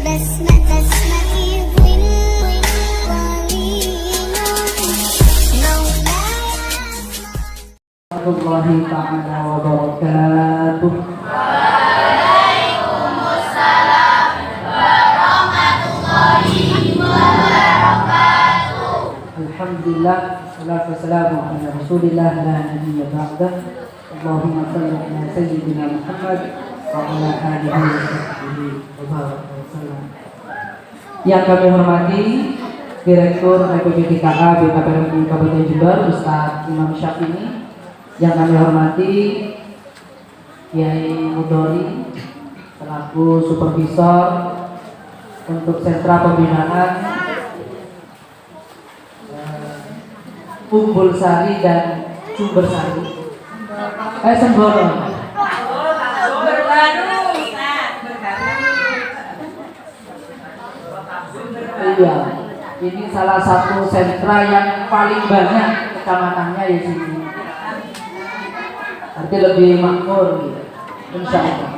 Warahmatullahi ta'ala wabarakatuh. Waalaikumsalam warahmatullahi wabarakatuh. Alhamdulillah, salatu wassalamu ala rasulillah la nabiyya ba'dah. Allahumma salli ala sayyidina Muhammad wa ala alihi wa sahbihi wa baraka wasallam. Yang kami hormati Direktur PPPKA BKPMI Kabupaten Jember Ustaz Imam Syafini, yang kami hormati Kiai Mudori selaku supervisor untuk sentra pembinaan Umbul Sari dan Sumber Sari Semboro. Iya, ini salah satu sentra yang paling banyak kecamatannya di sini. Nanti lebih makmur gitu, insya Allah.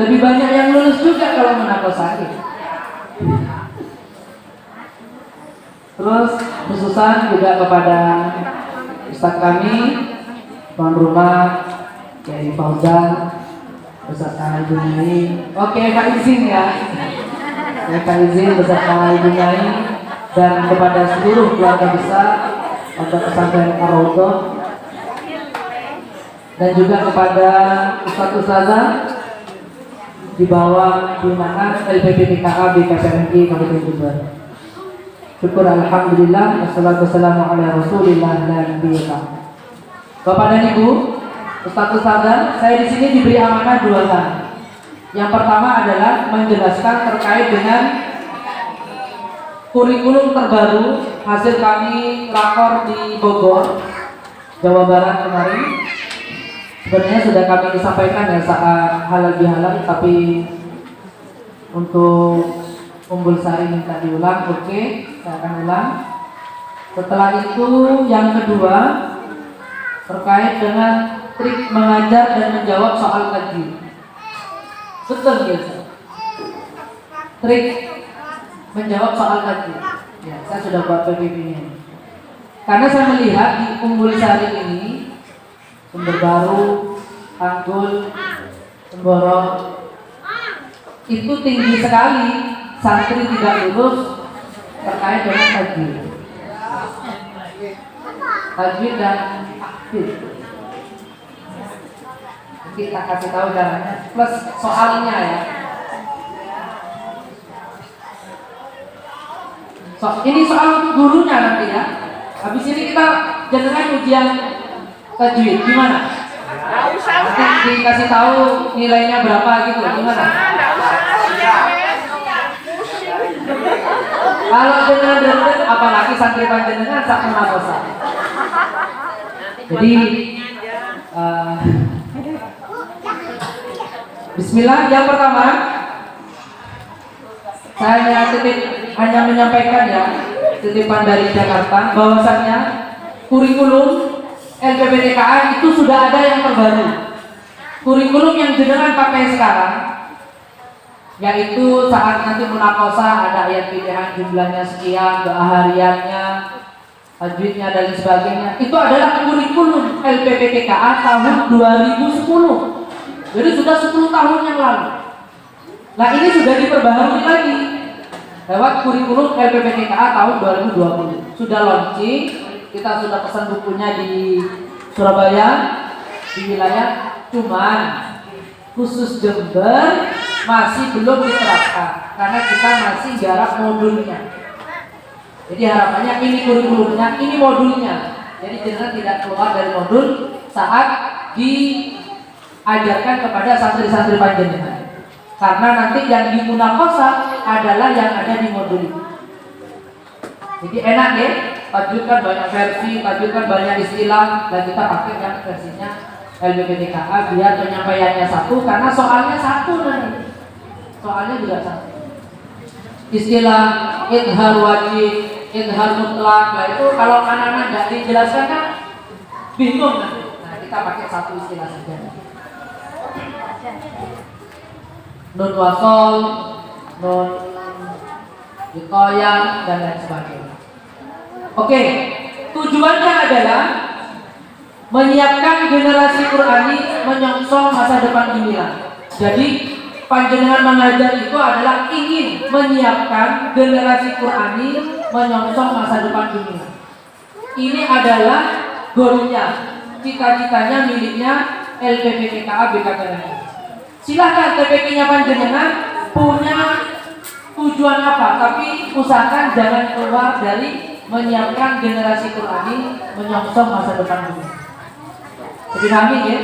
Lebih banyak yang lulus juga kalau Menakosari. Terus khususan juga kepada Ustaz kami, tuan rumah Kiai Fauzan, Ustaz Khalid Bunyain. Oke, Kak izin ya. Kak izin Ustaz Khalid Bunyain dan kepada seluruh keluarga besar Pondok Pesantren Ar-Raudhah, dan juga kepada Ustaz-Ustazah di bawah binaan LPPKA BKPMI Kabupaten Jember. Syukur alhamdulillah, wassalatu wassalamu ala rasulillah la nabiyya ba'dah. Bapak dan Ibu, Ustaz-Ustazah, saya di sini diberi amanah dua hal. Yang pertama adalah menjelaskan terkait dengan kurikulum terbaru hasil kami rakor di Bogor, Jawa Barat kemarin. Sebenarnya sudah kami sampaikan ya saat halal bihalal, tapi untuk Umbul Sari minta diulang. Oke, saya akan ulang. Setelah itu yang kedua terkait dengan trik mengajar dan menjawab soal kaji. Betul ya, trik menjawab soal kaji. Ya, saya sudah buat PPP-nya. Karena saya melihat di Umbul Sari ini, Sumber Baru, Tanggul, Semboro, itu tinggi sekali santri tidak lulus terkait dengan tajwid dan aktif. Kita kasih tahu caranya plus soalnya ya. Ini soal gurunya nanti ya. Habis ini kita jenengan ujian tajwid gimana? Nanti dikasih tahu nilainya berapa gitu, gimana? Kalau jenengan deket, apalagi santri panjenengan sak menakosa. Jadi Bismillah, yang pertama saya hanya menyampaikan ya, titipan dari Jakarta, bahwasannya kurikulum LPPTKA itu sudah ada yang terbaru. Kurikulum yang jenengan pakai sekarang, yaitu saat nanti munakosa ada ayat pilihan jumlahnya sekian, doa hariannya, tajwidnya dan sebagainya. Itu adalah kurikulum LPPTKA tahun 2010. Jadi sudah 10 tahun yang lalu. Nah, ini sudah diperbaharui lagi lewat kurikulum LPPTKA tahun 2020. Sudah launching, kita sudah pesan bukunya di Surabaya, di wilayah, cuman khusus Jember masih belum diterapkan karena kita masih garap modulnya. Jadi harapannya ini kurikulumnya, ini modulnya. Jadi jangan tidak keluar dari modul saat diajarkan kepada santri-santri panjenengan. Karena nanti yang di munakosa adalah yang ada di modul. Jadi enak ya, tajwid kan banyak versi, tajwid kan banyak istilah, dan kita pakai yang versinya LPPTKA biar penyampaiannya satu, karena soalnya satu nanti. Soalnya juga satu. Istilah idhar wajib, idhar mutlak, nah itu kalau anak-anak tidak dijelaskan kan bingung nanti. Nah, kita pakai satu istilah saja. Nun wasol, nun ditoyang dan lain sebagainya. Oke, tujuannya adalah menyiapkan generasi Qurani menyongsong masa depan gemilang. Jadi panjenengan mengajar itu adalah ingin menyiapkan generasi Qurani menyongsong masa depan gemilang. Ini adalah goalnya, cita-citanya miliknya LPPPKA BKKMI. Silahkan TPK-nya panjenengan punya tujuan apa, tapi usahakan jangan keluar dari menyiapkan generasi Qurani menyongsong masa depan gemilang. Jadi kami ya.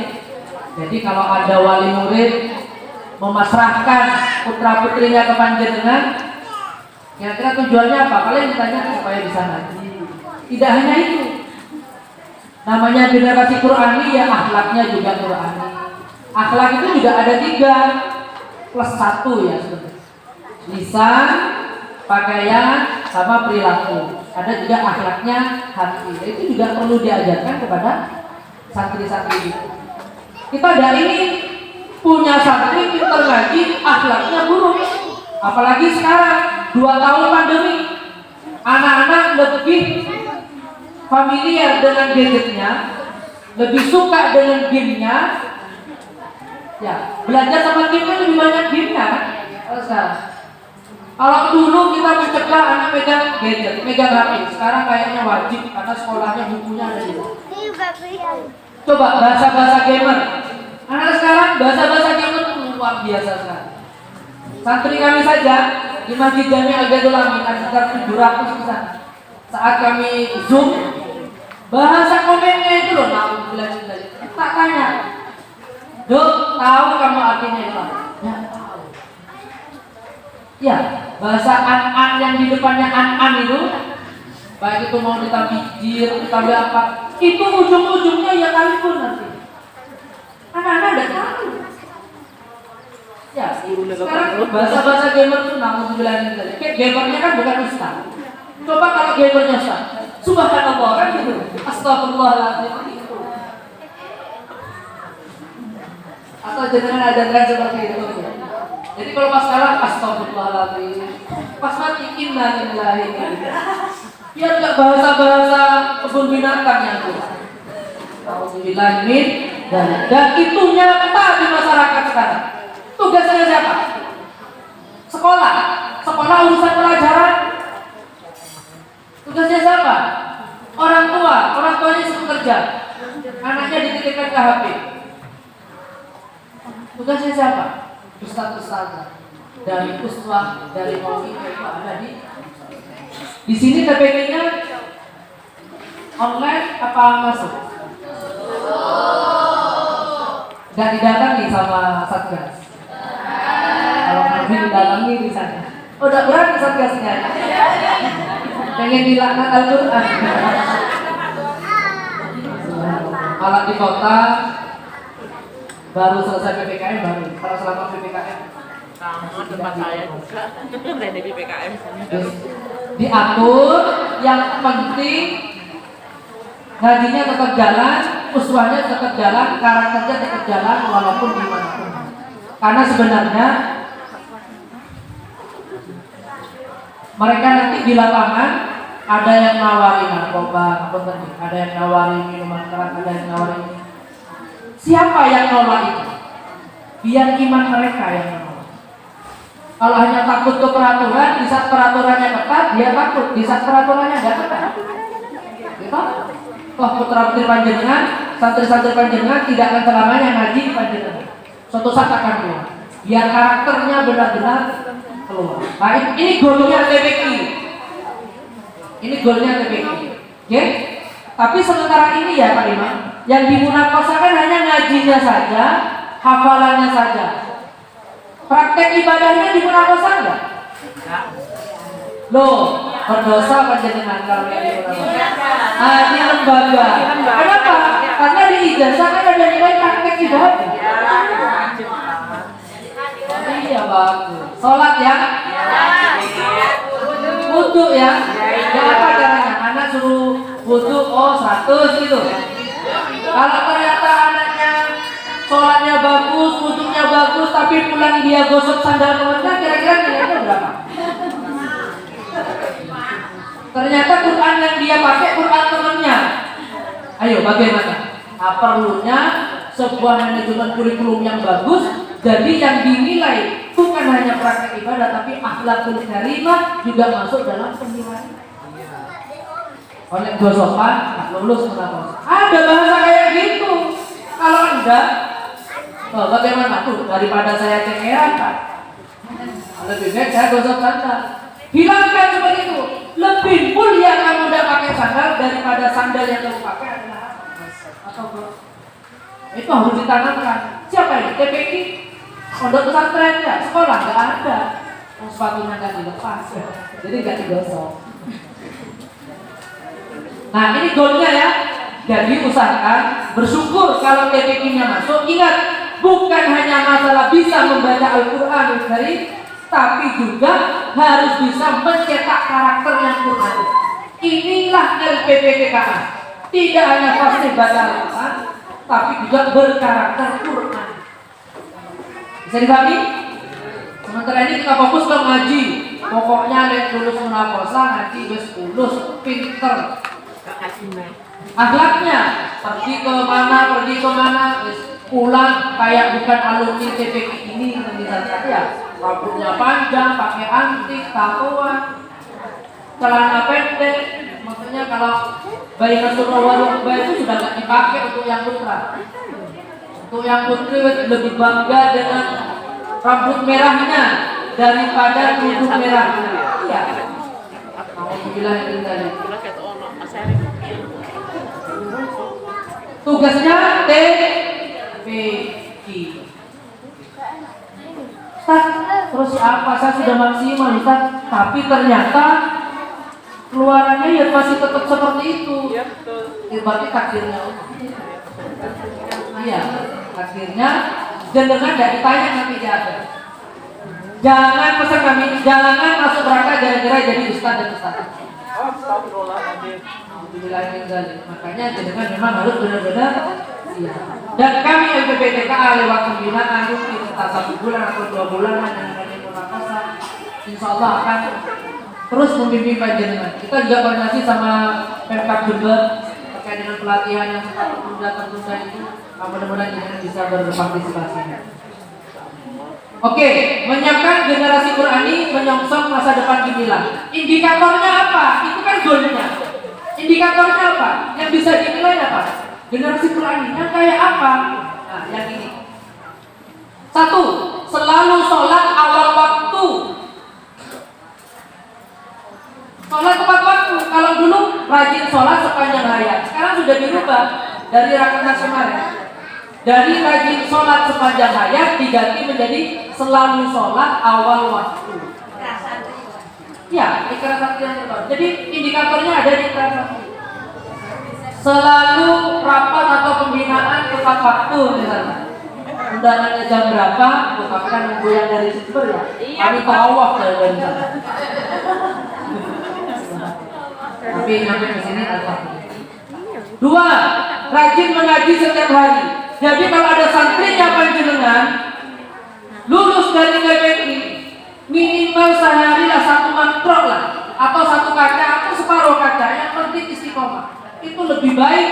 Jadi kalau ada wali murid memasrahkan putra putrinya ke panjenengan, kira-kira tujuannya apa? Kalian ditanya supaya bisa ngaji. Tidak hanya itu. Namanya generasi Qurani ya akhlaknya juga Qurani. Akhlak itu juga ada 3 plus 1 ya sebenarnya. Lisan, pakaian, sama perilaku. Ada juga akhlaknya hati. Itu juga perlu diajarkan kepada santri-santri itu. Kita tidak ingin punya santri pintar ngaji, akhlaknya buruk. Apalagi sekarang 2 tahun pandemi, anak-anak lebih familiar dengan gadgetnya, lebih suka dengan gamenya. Ya, belajar sama game lebih banyak gamenya kan? Kalau sekarang. Kalau dulu kita mencegah anak megang gadget, megang HP, sekarang kayaknya wajib karena sekolahnya bukunya ada di sana. Coba bahasa-bahasa gamer. Anak sekarang bahasa-bahasa gamer itu luar biasa sekali. Santri kami saja di Masjid Jami Al-Baitul Amin ada sekitar 700 di sana. Saat kami Zoom, bahasa komennya itu loh, tak tanya, Dok, tahu kamu artinya itu? Ya, tahu. Ya, bahasa an-an yang di depannya an-an itu, baik itu mau kita bijir, kita apa, itu ujung-ujungnya ya kalipun nanti. Anak-anak udah tahu. Ya, sekarang bahasa-bahasa gamer itu namun dibilangin tadi. Gamernya kan bukan ustaz. Coba kalau gamernya ustaz, subhanallah kan gitu. Astagfirullahaladzim. Atau jangan ada tren seperti itu. Jadi kalau pas kalah astagfirullahaladzim, pas mati inna lillahi. Biar nggak bahasa-bahasa kebun binatang yang itu. Alhamdulillah dan itu nyata di masyarakat sekarang. Tugasnya siapa? Sekolah. Sekolah urusan pelajaran. Tugasnya siapa? Orang tua. Orang tuanya suruh kerja. Anaknya dititipkan ke HP. Tugasnya siapa? Ustaz-ustaz dari uswah, dari maulid itu ada di sini. TPK-nya online apa masuk? Gak didatangi sama Satgas. Kalau nanti didatangi di sana. Oh, udah berani Satgasnya. Pengen dilaknat Al-Quran. Malah di kota baru selesai PPKM baru. Kalau selama PPKM sama tempat saya juga dari PPKM. Diatur, yang penting ngajinya tetap jalan, uswahnya tetap jalan, karakternya tetap jalan walaupun dimanapun. Karena sebenarnya mereka nanti di lapangan ada yang nawarin narkoba, ada yang nawarin minuman keras, ada yang nawarin. Siapa yang nolak itu? Biar iman mereka yang nolak. Kalau hanya takut ke peraturan, di saat peraturannya ketat, dia takut. Di saat peraturannya nggak ketat, gitu? Toh putra putri panjenengan, santri-santri panjenengan tidak akan selamanya ngaji di panjenengan. Suatu saat akan keluar. Biar karakternya benar-benar keluar. Nah, ini goalnya TPK. Ini goalnya TPK. Oke? Tapi sementara ini ya Pak Imam, yang dimunakosakan hanya ngajinya saja, hafalannya saja. Praktek ibadahnya dimunakosa enggak? Loh, berdosa panjenengan kalau yang dimunakosa. Di lembaga. Kenapa? Karena di ijazah kan ada nilai praktek ibadah. Iya bagus. Sholat ya? Wudu ya? Ya apa caranya? Anak suruh wudu 100 gitu. Kalau ternyata anaknya sholatnya bagus, wudunya bagus, tapi pulang dia gosok sandal temennya, kira-kira nilainya berapa? Ternyata Quran yang dia pakai Quran temannya. Ayo bagaimana? Nah, perlunya sebuah manajemen kurikulum yang bagus. Jadi yang dinilai bukan hanya praktek ibadah, tapi akhlakul karimah juga masuk dalam penilaian. Oleh dua sopan, lulus kenapa? Ada bahasa kayak gitu. Kalau enggak, bagaimana tuh? Daripada saya cengeran, Pak. Lebih baik saya gosok sandal. Hilangkan seperti itu. Lebih mulia kamu udah pakai sandal daripada sandal yang kamu pakai adalah atau itu harus ditanamkan. Siapa ini? TPQ? Pondok pesantren ya? Sekolah nggak ada. Sepatunya nggak dilepas, jadi nggak digosok. Nah ini goalnya ya. Jadi usahakan bersyukur kalau TPQ-nya masuk. Ingat, bukan hanya masalah bisa membaca Al-Quran tapi juga harus bisa mencetak karakter yang Quran. Inilah LPPPKA. Tidak hanya fasih baca Al-Quran, tapi juga berkarakter Quran. Bisa dipahami? Sementara ini kita fokus ke ngaji. Pokoknya lulus munakosa ngaji wis lulus pinter. Akhlaknya pergi ke mana pulang kayak bukan alumni TPQ ini misalnya ya. Rambutnya panjang, pakai antik, tatoan, celana pendek. Maksudnya kalau bayi Rasulullah itu sudah tidak dipakai untuk yang putra. Untuk yang putri lebih bangga dengan rambut merahnya daripada kerudung merahnya. Iya. Alhamdulillah ini tadi. Tugasnya TPQ. Terus apa? Saya sudah maksimal, Ustaz. Tapi ternyata keluarannya ya masih tetap seperti itu. Iya betul. Berarti takdirnya. Iya, takdirnya. Jenengan tidak ditanya nanti dia ada. Jangan pesan kami, jangan masuk neraka gara-gara jadi ustaz dan ustaz. Makanya jenengan memang harus benar-benar. Iya. Dan kami LPPTKA lewat pembinaan mungkin entah 1 bulan atau 2 bulan dengan Makassar, insya Allah akan terus membimbing panjenengan. Kita juga koordinasi sama Pemkab Jember terkait dengan pelatihan yang sempat tertunda itu. Mudah-mudahan jenengan bisa berpartisipasi. Oke, menyiapkan generasi Qurani menyongsong masa depan gemilang. Indikatornya apa? Itu kan goalnya. Indikatornya apa? Yang bisa dinilai apa? Generasi Qurani yang kayak apa? Nah, yang ini. 1. Selalu sholat awal waktu. Sholat tepat waktu. Kalau dulu rajin sholat sepanjang hayat, sekarang sudah dirubah dari rakernas kemarin. Dari rajin sholat sepanjang hayat diganti menjadi selalu sholat awal waktu. Ya, ikrar sakti yang terbaru. Jadi indikatornya ada di ikrar sakti. Selalu rapat atau pembinaan tepat waktu misalnya. Undangannya jam berapa? Tapi kan nunggu yang dari Jember ya. Kami tawaf dari sana. Tapi nyampe ke sini alhamdulillah. 2. Rajin mengaji setiap hari. Jadi kalau ada santrinya panjenengan lulus dari TPQ, minimal sehari lah 1 mantrok lah, atau 1 kaca atau separuh kaca. Yang penting istiqomah. Itu lebih baik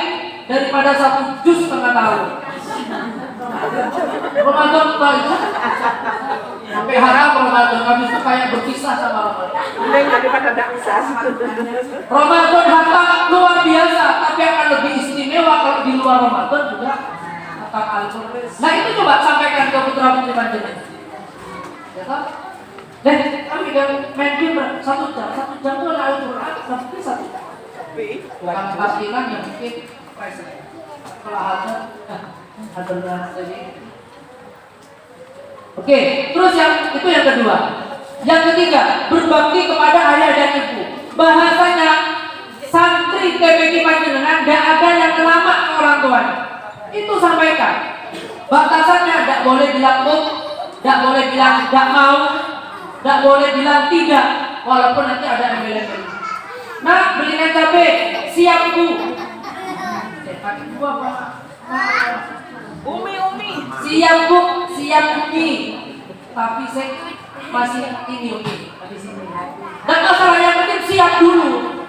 daripada 1 juz setengah tahun. Ramadan itu sampai harap Ramadan kami itu kayak berpisah sama Ramadan. Ramadan hatam luar biasa, tapi akan lebih istimewa kalau di luar Ramadan juga hatam Al-Quran. Nah itu coba sampaikan ke putra putri panjenengan. Ya toh? Kami udah main game 1 jam itu Al-Quran, tapi 1 jam. Bukan pastikan yang mungkin kalau ada jadi. Oke, terus itu yang kedua. Yang ketiga, berbakti kepada ayah dan ibu. Bahasanya santri TPQ panjenengan tidak ada yang lama ke orang tuanya. Itu sampaikan. Batasannya tidak boleh bilang tidak boleh bilang tidak mau, tidak boleh bilang tidak, walaupun nanti ada embel-embel. Nah, belikan cabai, siap bu. Umi. Siap bu, siap umi. Tapi saya masih ini umi. Dan masalah yang penting siap dulu.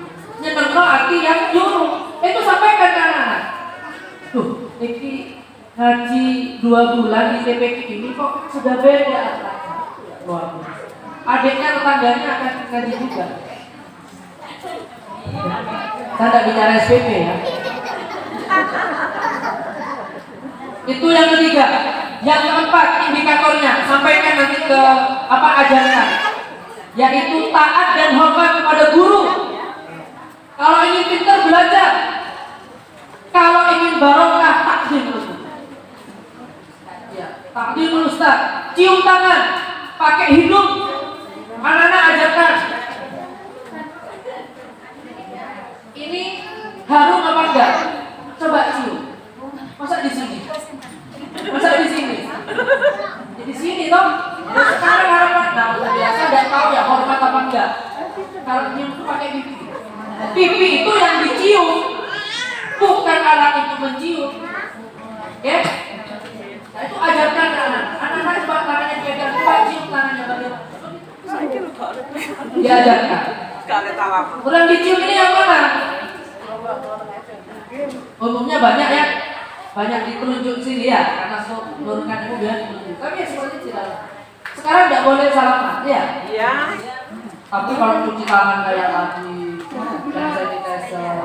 ngaji 2 bulan di TPK ini kok sudah beda akhlaknya. Luar biasa. Adiknya tetangganya akan ngaji juga. Saya tidak bicara SPP ya. Itu yang ketiga. Yang keempat indikatornya, sampaikan nanti ke ajarkan, yaitu taat dan hormat kepada guru. Kalau ingin pintar belajar, kalau ingin barokah takdim ustaz. Ya, takdim ustaz. Cium tangan, pakai hidung. Anak-anak ajarkan. Ini harum apa enggak? Coba cium. Masa di sini? Masa di sini? Di sini toh. Sekarang harapan. Nah, biasa tidak tahu ya hormat apa enggak. Kalau cium itu pakai pipi. Pipi itu yang dicium, bukan alat itu mencium. Oke? Nah, itu ajarkan anak. Anak-anak coba tangannya dipegang, coba cium tangannya bagaimana? Diajarkan. Kemudian dicium ini yang mana? Umumnya banyak ya, banyak ditunjuk sini ya, karena menurunkan ilmu biar ditunjuk. Tapi ya seperti tidak. Sekarang tidak boleh salaman, ya? Iya. Tapi kalau cuci tangan kayak tadi, dan sanitizer,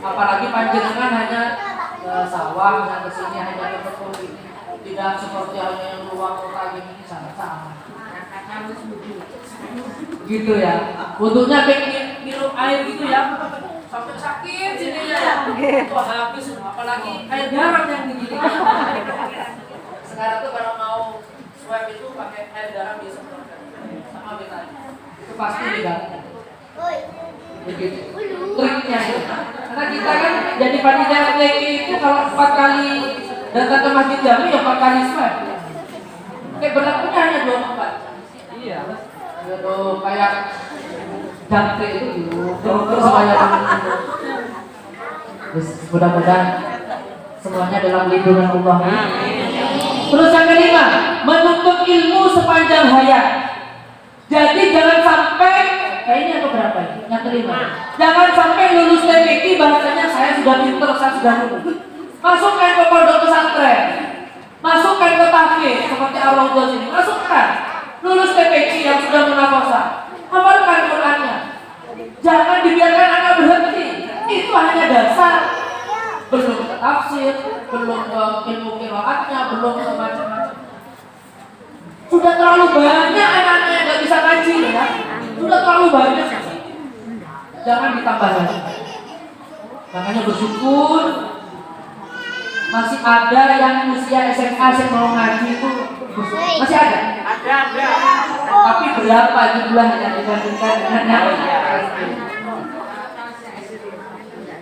apalagi panjenengan hanya sawah, yang kesini hanya ke betul ini, tidak seperti hanya yang luar kota gini sangat sama. Gitu ya. Butuhnya kayak minum air gitu ya. Sampai sakit sini ya. Itu habis, apalagi air garam yang digini. Sekarang tuh kalau mau swab itu pakai air garam biasa sama betul. Itu pasti tidak. Begitu. Triknya itu. Karena kita kan jadi panitia TKI itu kalau 4 kali datang ke masjid Jami ya 4 kali swab. Kayak berlakunya hanya 24. Iya. Gitu kayak jangkrik itu terus supaya mudah-mudahan semuanya dalam lindungan Allah. Terus yang kelima, menuntut ilmu sepanjang hayat. Jadi jangan sampai kayaknya yang keberapa ini? Yang kelima. Jangan sampai lulus TPQ bahasanya saya sudah pintar, saya sudah lulus. Masukkan ke pondok pesantren, masukkan ke tahfiz seperti Ar-Raudhah ini, masukkan. Lulus TPQ yang sudah munafasah, hafalkan Qur'annya. Jangan dibiarkan anak berhenti. Itu hanya dasar. Belum ke tafsir, belum ke ilmu qiraatnya, belum ke macam-macam. Sudah terlalu banyak anak-anak yang nggak bisa ngaji ya. Sudah terlalu banyak. Jangan ditambah lagi. Makanya bersyukur masih ada yang usia SMA yang mau ngaji itu masih ada. Ada. Tapi berapa jumlahnya dibandingkan dengan yang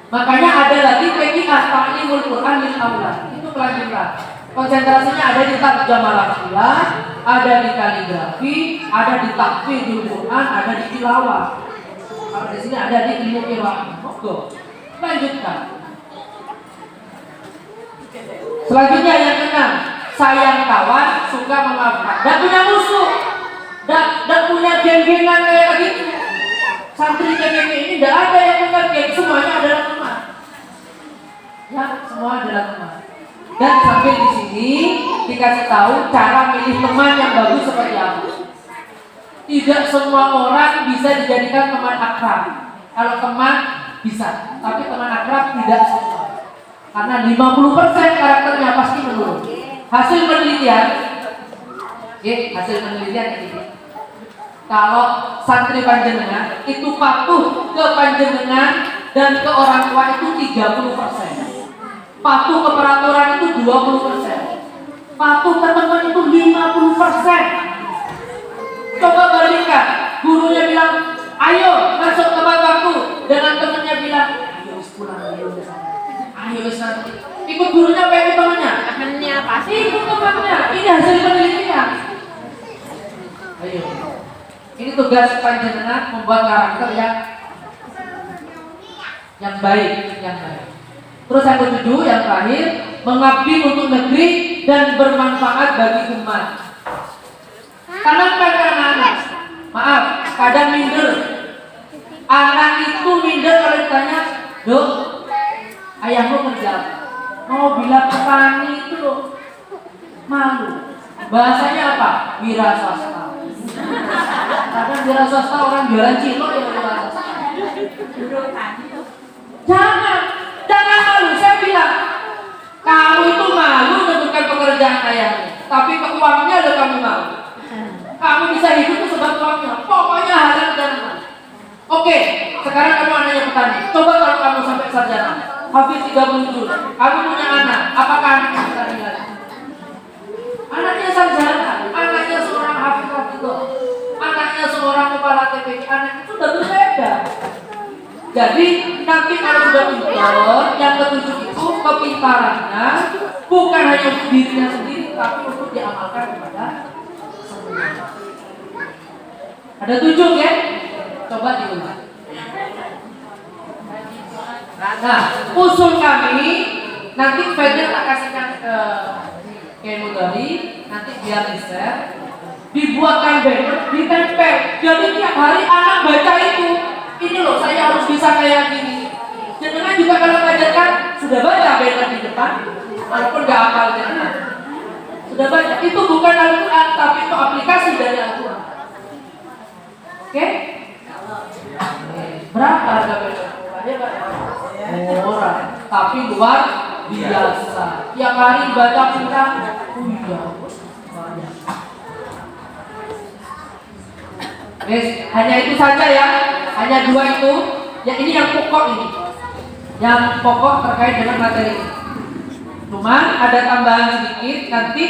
makanya ada lagi PKA Ta'limul Quran lil Aulad. Itu kelanjutan. Konsentrasinya ada di tarjamah lafziyah, ada di kaligrafi, ada di tahfidzul Quran, ada di tilawah. Kalau di sini ada di ilmu qiraat. Monggo. Lanjutkan. Selanjutnya yang keenam, sayang kawan, suka memaafkan. Dan punya musuh. Dan punya geng-gengan kayak gitu. Santri TPK ini tidak ada yang punya geng, semuanya adalah teman. Ya, semua adalah teman. Dan sambil di sini dikasih tahu cara milih teman yang bagus seperti apa. Tidak semua orang bisa dijadikan teman akrab. Kalau teman bisa, tapi teman akrab tidak semua. Karena 50% karakternya pasti menurun. Hasil penelitian ini. Kalau santri panjenengan itu patuh ke panjenengan dan ke orang tua itu 30%. Patuh ke peraturan itu 20%. Patuh ke teman itu 50%. Coba bandingkan, gurunya bilang, ayo masuk ke bangku, dengan temannya bilang, ayo pulang, ayo nanti. Ikut gurunya apa ikut temannya? Temennya pasti. Ikut temannya. Ini hasil penelitian. Ayo. Ini tugas panjenengan membuat karakter yang baik. Terus yang ketujuh, yang terakhir, mengabdi untuk negeri dan bermanfaat bagi umat. Tanamkan anak-anak. Maaf, kadang minder. Anak itu minder kalau ditanya, Dok, ayahmu kerja apa? mau bilang petani itu loh malu. Bahasanya apa? Wira swasta. Kadang wira swasta orang jualan cilok ya wira swasta. Jangan malu. Saya bilang kamu itu malu menentukan pekerjaan ayahnya, tapi keuangannya ada kamu malu. Kamu bisa hidup itu sebab uangnya. Pokoknya halal dan halal. Oke, sekarang kamu anaknya petani. Coba kalau kamu sampai sarjana, Hafiz 37, kamu punya anak, apakah anaknya petani lagi? Anaknya sarjana, anaknya seorang Hafiz, anaknya seorang kepala TPK, anak itu sudah berbeda. Jadi nanti kalau sudah pintar, yang ketujuh itu kepintarannya bukan hanya untuk dirinya sendiri, tapi untuk diamalkan kepada semua. Ada 7 ya? Coba diulang. Nah, usul kami nanti file tak kasihkan ke Mudari, nanti biar di-share, dibuatkan banner, ditempel. Jadi tiap hari anak baca itu. Ini loh, saya harus bisa kayak gini. Jenengan juga kalau ngajarkan sudah baca banner di depan, walaupun nggak hafal jenengan. Sudah baca. Itu bukan Al-Quran, tapi itu aplikasi dari Al-Quran. Oke? Berapa harga banner? Murah, tapi luar biasa. Tiap hari baca Quran, hanya itu saja ya, hanya 2 itu. Ya ini yang pokok ini, yang pokok terkait dengan materi ini. Cuman ada tambahan sedikit nanti.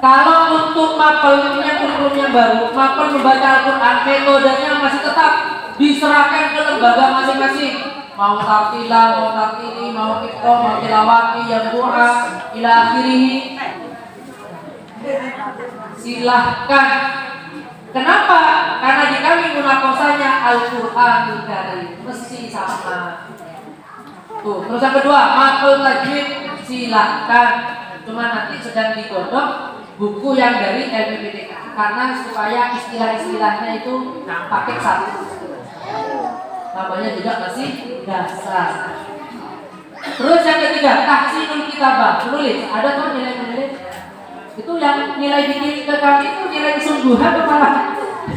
Kalau untuk mapelnya kurikulumnya baru, mapel membaca Al-Quran metodenya masih tetap diserahkan ke lembaga masing-masing. Mau tartila, mau tartili, mau iqra, mau tilawati, yang bu'a, ila akhirih. Silahkan. Kenapa? Karena di kami munakosanya Al-Quranul Karim mesti sama. Tuh, terus yang kedua, mapel tajwid silahkan. Cuma nanti sedang digodok buku yang dari LPPTK karena supaya istilah-istilahnya itu pakai satu. Namanya juga masih dasar. Terus yang ketiga, tahsinul kitabah, menulis. Ada tuh nilai menulis? Itu yang nilai dikirim ke kami itu nilai sungguhan apa malah?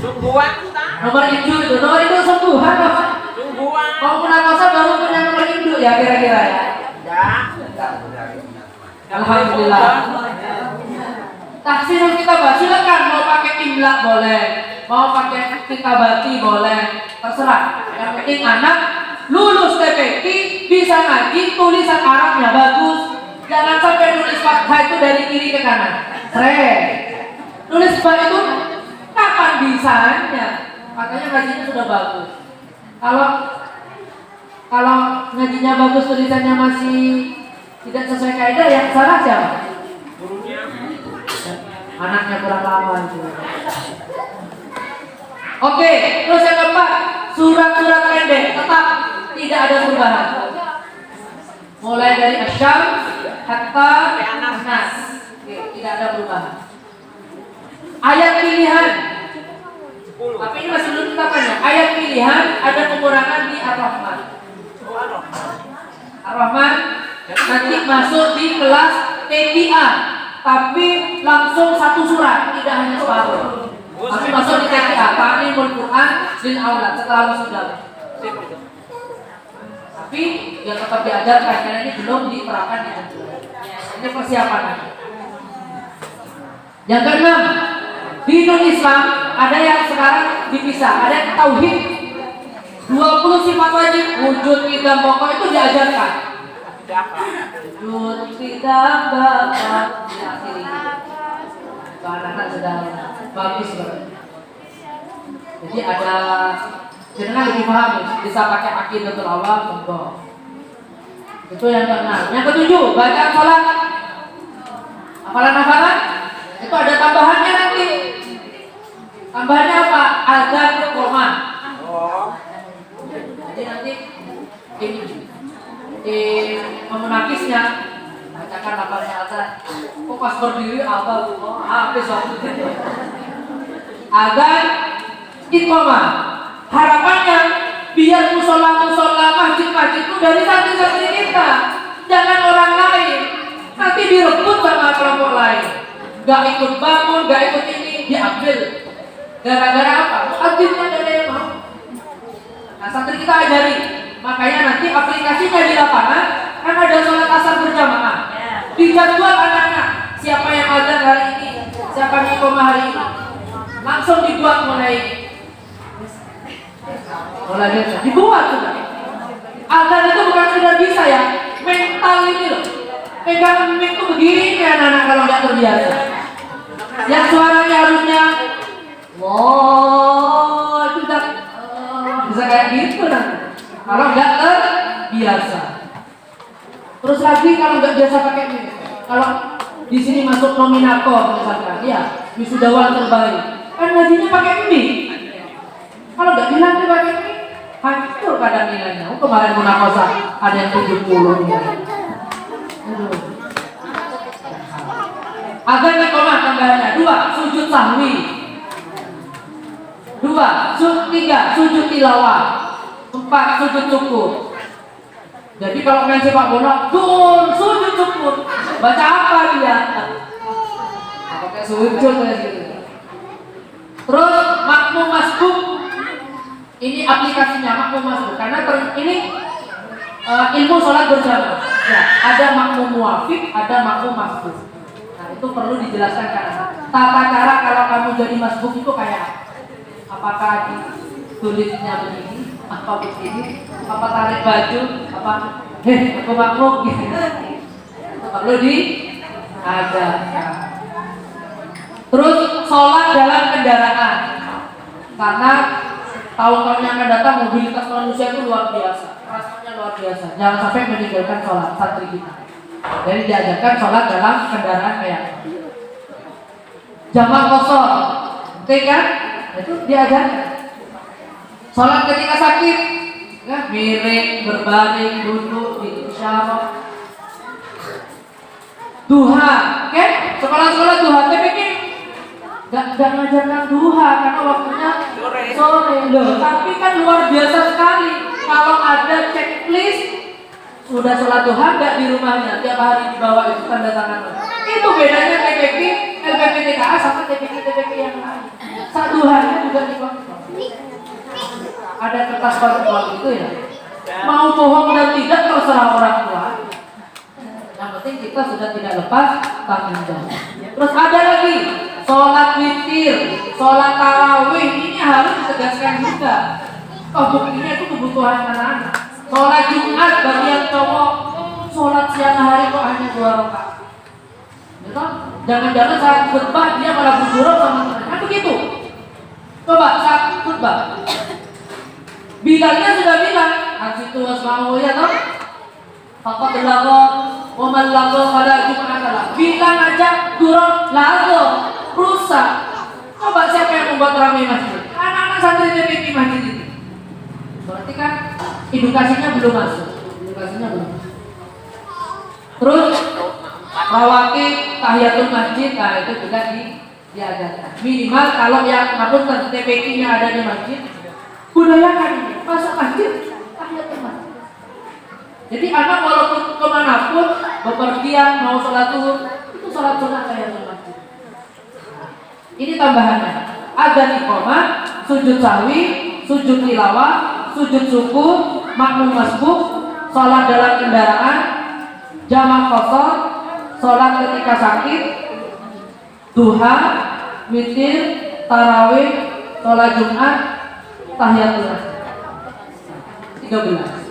Sungguhan. Nomor induk itu, sungguhan apa? Sungguhan. Kalau munakosa baru punya nomor induk ya kira-kira ya? Ya. Alhamdulillah. Tahsinul kitabah, silakan mau pakai imla boleh, mau pakai kitabati boleh, terserah. Yang penting anak lulus TPQ bisa ngaji, tulisan Arabnya bagus. Jangan sampai nulis fathah itu dari kiri ke kanan. Nulis ba itu kapan bisanya? Makanya ngajinya sudah bagus. Kalau ngajinya bagus tulisannya masih tidak sesuai kaidah, yang salah siapa? Anaknya kurang lama itu. Oke, terus yang keempat, surat-surat pendek tetap tidak ada perubahan. Mulai dari Asyam hatta Nas. Oke, tidak ada perubahan. Ayat pilihan. Tapi ini masih belum tetapnya. Ayat pilihan ada pengurangan di Ar-Rahman. Ar-Rahman nanti masuk di kelas TPA, tapi langsung satu surat, tidak hanya separuh. Tapi masuk di TPA, Ta'limul Quran lil Aulad setelah wisuda. Tapi dia tetap diajarkan karena ini belum diterapkan di Anjur. Ini persiapan. Yang keenam, di Islam ada yang sekarang dipisah, ada yang tauhid. 20 sifat wajib, wujud, idam, pokok itu diajarkan. Wujud, idam, bapak, diakhiri. Anak-anak sedang bagus banget. Jadi ada, jangan lebih paham, bisa pakai aqidatul awam, monggo. Itu yang keenam. Yang ketujuh, bacaan salat. Hafalan-hafalan itu ada tambahannya nanti. Tambahannya apa? Azan Qur'an. Jadi nanti di memunakisnya bacakan lafalnya azan. Kok pas berdiri apa? Habis waktu itu. Azan iqamah. Harapannya biar musola masjid-masjid itu dari santri-santri kita. Jangan orang lain nanti direbut sama kelompok lain. Gak ikut bangun, gak ikut ini, diambil. Gara-gara apa? Adilnya gak ada yang mau. Nah, santri kita ajari. Makanya nanti aplikasinya di lapangan kan ada sholat asar berjamaah. Dijadwal anak-anak. Siapa yang azan hari ini? Siapa yang iqamah hari ini? Langsung dibuat mulai biasa. Dibuat sudah. Azan itu bukan sekedar bisa ya, mental ini loh. Pegang mic itu begini ya anak-anak kalau nggak terbiasa. Yang suaranya harusnya, wow, itu bisa kayak gitu nanti. Kalau nggak terbiasa. Terus lagi kalau nggak biasa pakai mic. Kalau di sini masuk nominator misalkan, ya wisudawan terbaik, kan ngajinya pakai mic. Kalau nggak dilatih pakai mic, hancur kadang nilainya. Kemarin munakosa ada yang 70 nilai. Azan iqamah tambahannya 2 sujud sahwi, 3 sujud tilawah, 4 sujud syukur. Jadi kalau main sepak bola, sujud syukur. Baca apa dia? Pakai sujud kayak gitu. Terus makmum masbuk, ini aplikasinya makmum masbuk karena ini ilmu sholat berjamaah. Ya, ada makmum muwafiq, ada makmum masbuk. Nah, itu perlu dijelaskan karena tata cara kalau kamu jadi masbuk itu kayak apakah tulisnya begini, apa begini, apa tarik baju, apa aku makmum gitu. Itu perlu diajarkan. Terus sholat dalam kendaraan karena tahun-tahun yang akan datang mobilitas manusia itu luar biasa, rasanya luar biasa. Jangan sampai meninggalkan sholat santri kita. Jadi diajarkan sholat dalam kendaraan kayak jamak kosor, oke kan? Itu diajarkan. Sholat ketika sakit, ya, miring, berbaring, duduk, diisyarat. Duha, oke? Sekolah-sekolah duha, TPK Gak ngajarkan duha karena waktunya sore. Loh, tapi kan luar biasa sekali kalau ada checklist sudah sholat duha gak di rumahnya, tiap hari dibawa itu tanda tangan. Itu bedanya TPK, LPPTKA sama TPK yang lain. Saat duhanya juga dibawa. Ada kertas parpol itu ya. Mau bohong dan tidak terserah orang tua. Yang penting kita sudah tidak lepas tanggung jawab. Terus ada lagi sholat witir, sholat tarawih, ini harus ditegaskan juga. Oh, buktinya itu kebutuhan anak-anak. Sholat Jumat bagi yang cowok, sholat siang hari kok hanya 2 rakaat. Betul? Jangan-jangan saat khutbah dia malah bergurau sama teman. Kan begitu. Coba saat khutbah. Bilangnya sudah bilang, "Asitu wasma'u ya toh?" Faqad laqa wa man laqa fala jum'ata. Bilang aja gurau lagu rusak. Coba siapa yang membuat ramai masjid? Anak-anak santri TPK masjid ini. Berarti kan edukasinya belum masuk. Terus rawatib tahiyatul masjid, nah itu juga diajarkan. Minimal kalau yang ngapun TPK-nya ada di masjid, budayakan masuk masjid tahiyatul masjid. Jadi anak walaupun kemanapun bepergian mau sholat zuhur itu sholat sunat tahiyatul masjid. Ini tambahannya. Azan iqamah, sujud sahwi, sujud tilawah, sujud syukur, makmum masbuk, sholat dalam kendaraan, jamak qashar, sholat ketika sakit, duha, witir, tarawih, sholat Jumat, tahiyatul masjid. 13.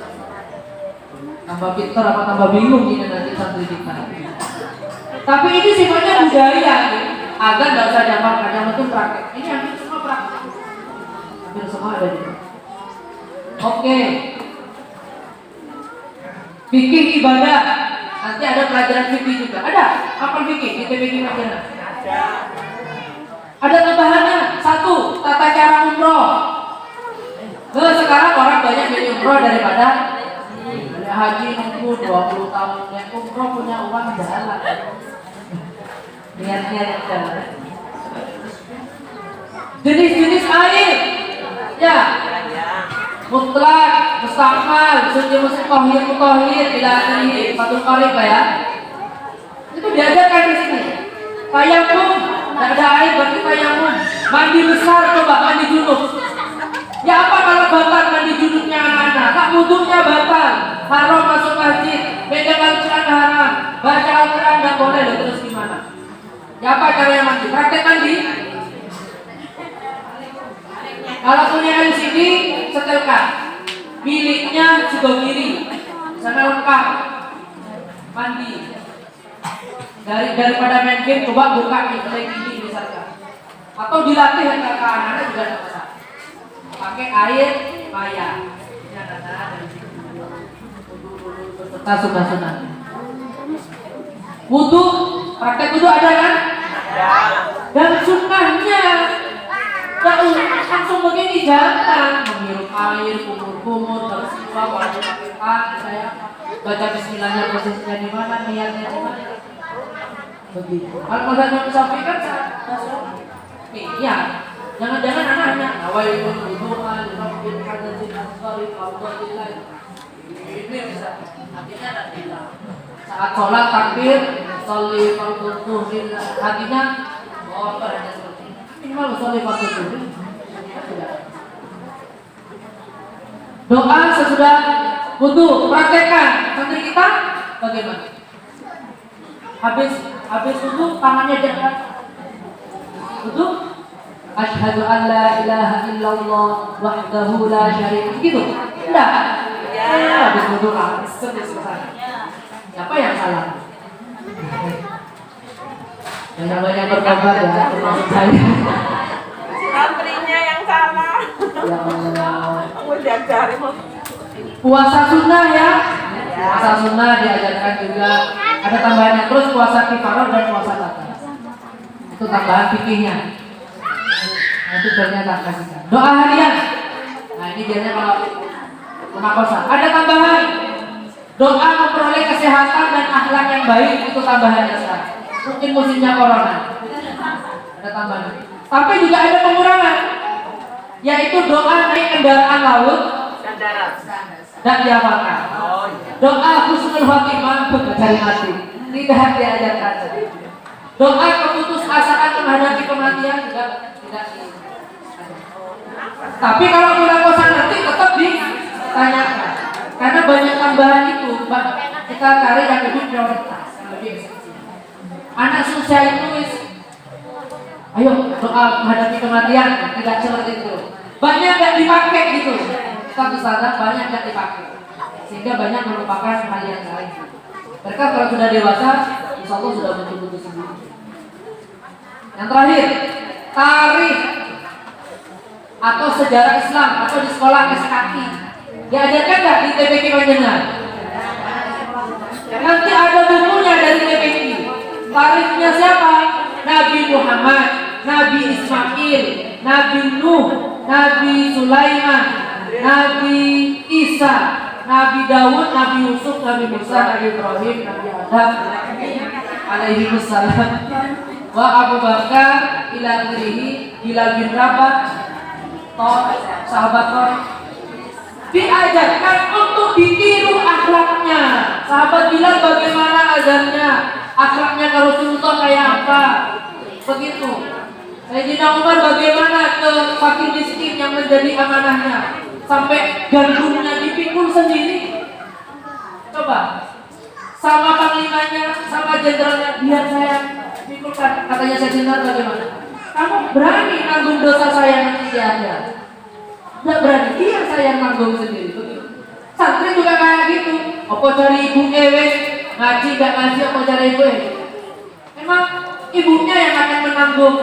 Tambah pintar apa tambah bingung ini nanti santri kita. Tapi ini sifatnya budaya. Agar tidak usah diamalkan, yang penting praktek. Ini hampir semua praktek. Hampir semua ada di sini. Oke. Fikih ibadah. Nanti ada pelajaran fikih juga. Ada? Apa fikih di TPK Madinah? Ada. Ada tambahannya. 1. Tata cara umroh. Sekarang orang banyak jadi umroh daripada haji nunggu 20 tahun. Yang umroh punya uang jalan. Niat-niat jalan. Jenis-jenis air. Ya. Mutlak, istighfar, suci musik tohir ila akhirih, fatul qarib ya. Itu diajarkan di sini. Tayamum, tidak ada air berarti tayamum. Mandi besar coba, mandi junub. Ya apa kalau batal mandi junubnya anak-anak? Tak wudhunya batal, haram masuk masjid, pegang Al-Quran haram, baca Al-Quran nggak boleh loh, terus gimana? Ya apa caranya mandi? Praktek mandi. Kalau punya LCD, setelkan. Miliknya Sugawiri, sana lengkap. Mandi. Daripada main game, coba buka kayak gini misalkan. Atau dilatih antara anak-anak juga ada masalah. Pakai air maya. Ini anak-anak dari sini. Beserta sunah-sunah. Wudu, praktek wudu ada kan? Dan sunnahnya langsung begini, jangan menghirup air, kumur-kumur, tersiwa, wajib pakai tangan, baca bismillahnya posisinya di mana, niatnya di mana. Begitu. Kalau misalnya disampaikan, iya. Jangan-jangan anaknya awalnya wudu'an, rabbil hadatin asghari, fardhillah. Ini bisa. Artinya nanti saat sholat takbir, sholli fardhu dhuhr, artinya hanya seperti ini. Minimal sholli fardhu dhuhr. Doa sesudah wudu, praktekkan. Santri kita bagaimana? Habis wudu tangannya jangan wudu. Asyhadu an la ilaha illallah wahdahu la syarika gitu. Enggak. Ya, habis wudu siapa yang salah? Yang namanya bertobat ya, termasuk saya. Santrinya yang salah. Ya Allah. Aku diajari mau. Puasa sunnah ya. Puasa sunnah diajarkan juga. Ada tambahannya, terus puasa kifarah dan puasa taat. Itu tambahan fikihnya. Nanti ternyata kasihkan. Doa harian. Nah ini biasanya kalau penakosa. Ada tambahan. Doa memperoleh kesehatan dan akhlak yang baik, itu tambahannya sekarang. Mungkin musimnya corona. Ada tambahan. Tapi juga ada pengurangan, yaitu doa naik kendaraan laut Dan darat. dan dihafalkan. Doa husnul khotimah cari mati tidak diajarkan. Doa keputus asaan menghadapi kematian juga tidak. Tapi kalau udah kosan nanti tetap ditanyakan, karena banyak tambahan itu. Kita cari yang lebih prioritas, yang lebih esensial. Anak susah itu ayo doa menghadapi kematian, tidak seperti itu. Banyak yang dipakai gitu. Satu sadar banyak yang dipakai, sehingga banyak merupakan hal yang lain. Mereka kalau sudah dewasa, insya Allah sudah betul-betul sendiri. Yang terakhir, tarikh atau sejarah Islam atau di sekolah SKI diajarkan nggak di TPQ Panjenengan? Nanti ada bukunya dari TPQ. Tarikhnya siapa? Nabi Muhammad, Nabi Ismail, Nabi Nuh, Nabi Sulaiman, Nabi Isa, Nabi Dawud, Nabi Yusuf, Nabi Musa, Nabi Ibrahim, Nabi Adam alaihi wassalam, wa Abu Bakar ila akhirih, Bilal bin Rabah, sahabat Thor. Diajarkan untuk ditiru akhlaknya. Sahabat Bilal bagaimana azannya, akhlaknya ke Rasulullah kayak apa, begitu. Sayyidina Umar bagaimana ke fakir miskin yang menjadi amanahnya, sampai gandumnya dipikul sendiri. Coba sama panglimanya, sama jenderalnya, biar saya pikulkan. Katanya Sayyidina bagaimana? Kamu berani nanggung dosa saya nanti di akhirat? Tidak berani, dia saya nanggung sendiri. Begitu. Santri juga kayak gitu. Apa cari ibu wes ngaji gak ngaji, apa cari ibu? Memang ibunya yang akan menanggung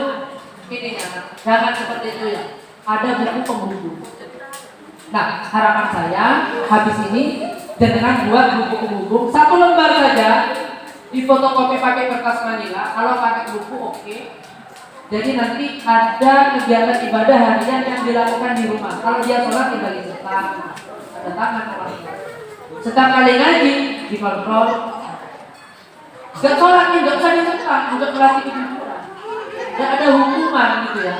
ininya. Jangan seperti itu ya. Ada buku penghubung. Nah, harapan saya habis ini dengan buat buku penghubung 1 lembar saja, difotokopi pakai kertas manila. Kalau pakai buku oke. Jadi nanti ada kegiatan ibadah harian yang dilakukan di rumah. Kalau dia sholat tinggal dicetak, ada tangan orang. Setiap kali ngaji dikontrol. Gak sholat nih, gak usah dicetak, untuk melatih kejujuran. Gak ada hukuman gitu ya,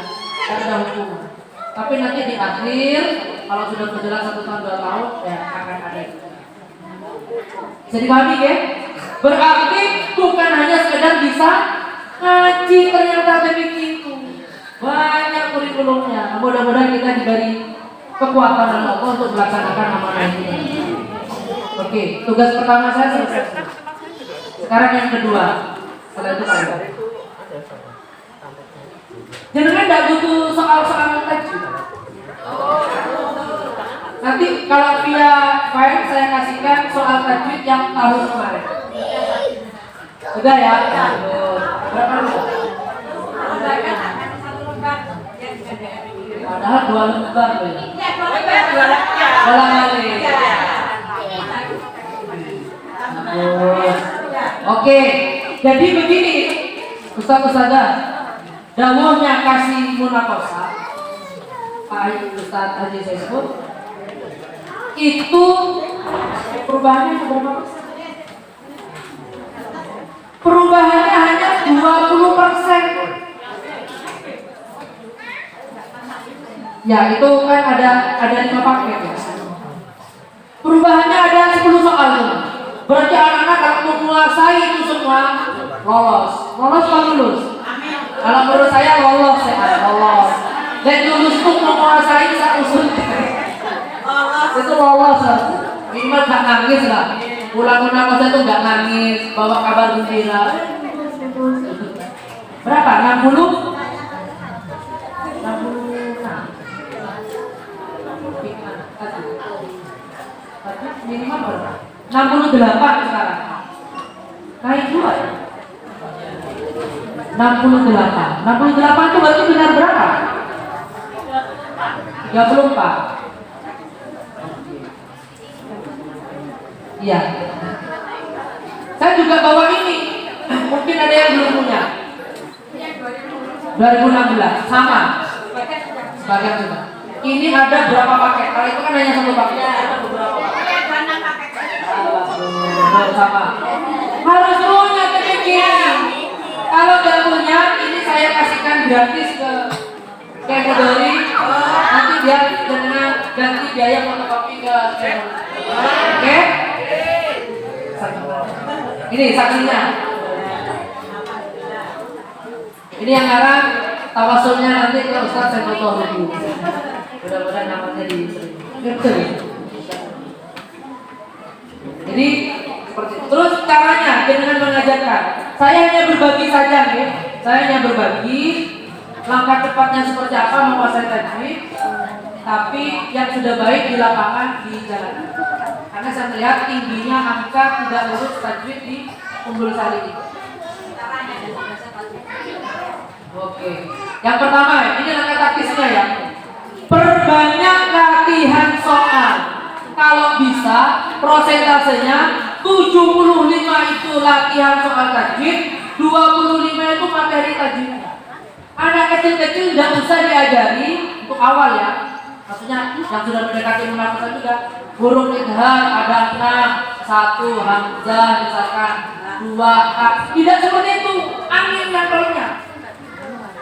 gak ada hukuman. Tapi nanti di akhir kalau sudah berjalan 1 tahun 2 tahun ya akan ada. Bisa dipahami ya? Berarti bukan hanya sekedar bisa ngaji ternyata begitu. Banyak kurikulumnya. Mudah-mudahan kita diberi kekuatan oleh Allah untuk melaksanakan amanah ini. Oke, tugas pertama saya selesai. Sekarang yang kedua. Setelah itu Pak. Jangan tidak butuh soal-soal tadi. Nanti kalau via file saya kasihkan soal tajwid yang tahun kemarin. Udah ya? Berapa lu? Padahal 2 lembar loh ya. Oke, jadi begini Ustaz-Ustazah, dawuhnya kasih munakosa Pak Ustaz Haji Saiful itu perubahannya berapa persen? Perubahannya hanya 20%. Ya itu kan ada 5 paket ya. Perubahannya ada 10 soal. Berarti anak-anak kalau mau menguasai itu semua lolos atau lulus? Kalau menurut saya lolos ya, lolos. Dan lulus tuh menguasai satu usul. Itu lolos lah. Minimal gak nangis lah. Pulang menangis itu gak nangis, bawa kabar gembira. Berapa? 60? 60 minimal berapa? 68 sekarang. Naik 2 ya? 68 itu berarti benar berapa? 34. Iya. Saya juga bawa ini. Mungkin ada yang belum punya. 2016 sama. Sebagian juga. Ini ada berapa paket? Kalau itu kan hanya 1 paket. Ada beberapa paket. Sama. Harus punya sedikit. Kalau nggak punya, ini saya kasihkan gratis ke Kemodori. Nanti dia dengan ganti biaya fotokopi ke Oke? Ini saksinya. Ini yang ngarang tawasulnya nanti ke Ustaz saya foto dulu. Mudah-mudahan namanya diterima. Jadi seperti itu. Terus caranya dengan mengajarkan. Saya hanya berbagi saja nih. Saya hanya berbagi langkah cepatnya seperti apa menguasai tajwid. Tapi yang sudah baik di lapangan di jalan. Karena saya melihat tingginya angka tidak lulus tajwid di Umbul Sari ini. Oke. Yang pertama ini langkah taktisnya ya. Perbanyak latihan soal. Kalau bisa prosentasenya 75 itu latihan soal tajwid, 25 itu materi tajwid. Anak kecil-kecil tidak usah diajari untuk awal ya. Maksudnya yang sudah mendekati munafiqah juga huruf idhar ada 6, 1 hamzah misalkan, 2 a. Tidak seperti itu. Angin nempelnya.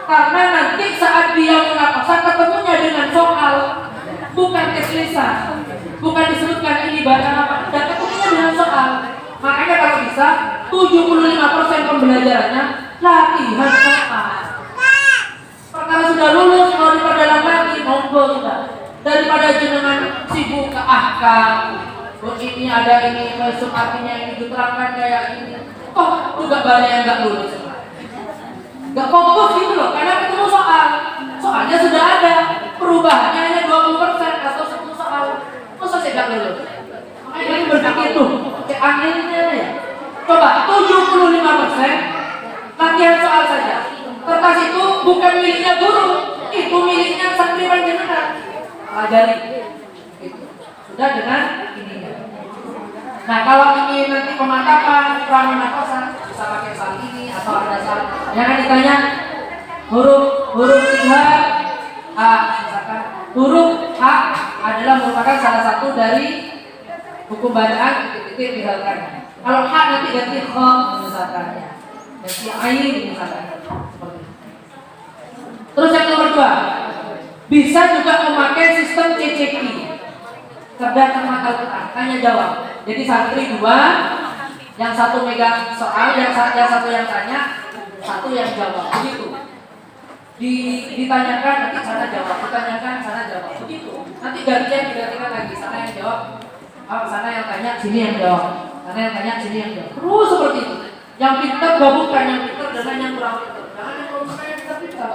Karena nanti saat dia munafiqah ketemunya dengan soal, bukan tes lisan. Bukan disebutkan ini baca apa, dan ketemunya dengan soal. Makanya kalau bisa 75% pembelajarannya latihan soal. Perkara sudah lulus mau diperdalam lagi, monggo sudah. Daripada jenengan sibuk ke ahkam, ini ada ini, besok artinya ini diterangkan kayak ini. Oh, juga banyak yang nggak lulus. Nggak fokus gitu loh, karena ketemu soal. Soalnya sudah ada, perubahannya hanya 20% atau 10 soal. Masa saya nggak lulus? Makanya ini berpikir tuh, kayak anehnya ya. Coba 75% latihan soal saja. Kertas itu bukan miliknya guru, itu miliknya santriwan jenengan. Pelajari. Gitu. Sudah dengan ininya. Nah kalau ingin nanti pemantapan pramunakosa bisa pakai sal ini atau ada sal. Jangan ditanya huruf idhar A, misalkan huruf A adalah merupakan salah satu dari hukum bacaan titik-titik dihalkan. Kalau H nanti ganti kho misalkan ya. Ganti ain misalkan. Terus yang nomor 2. Bisa juga memakai sistem CCP, cerdas cermat Al-Quran, tanya jawab. Jadi santri dua, yang satu megang soal, yang satu yang tanya, satu yang jawab, begitu. Ditanyakan nanti sana jawab, ditanyakan sana jawab, begitu. Nanti digantikan lagi, sana yang jawab, sana yang tanya, sini yang jawab, sana yang tanya, sini yang jawab. Terus seperti itu. Yang pintar gabungkan yang pintar dengan yang kurang pintar. Jangan yang kurang pintar yang pintar.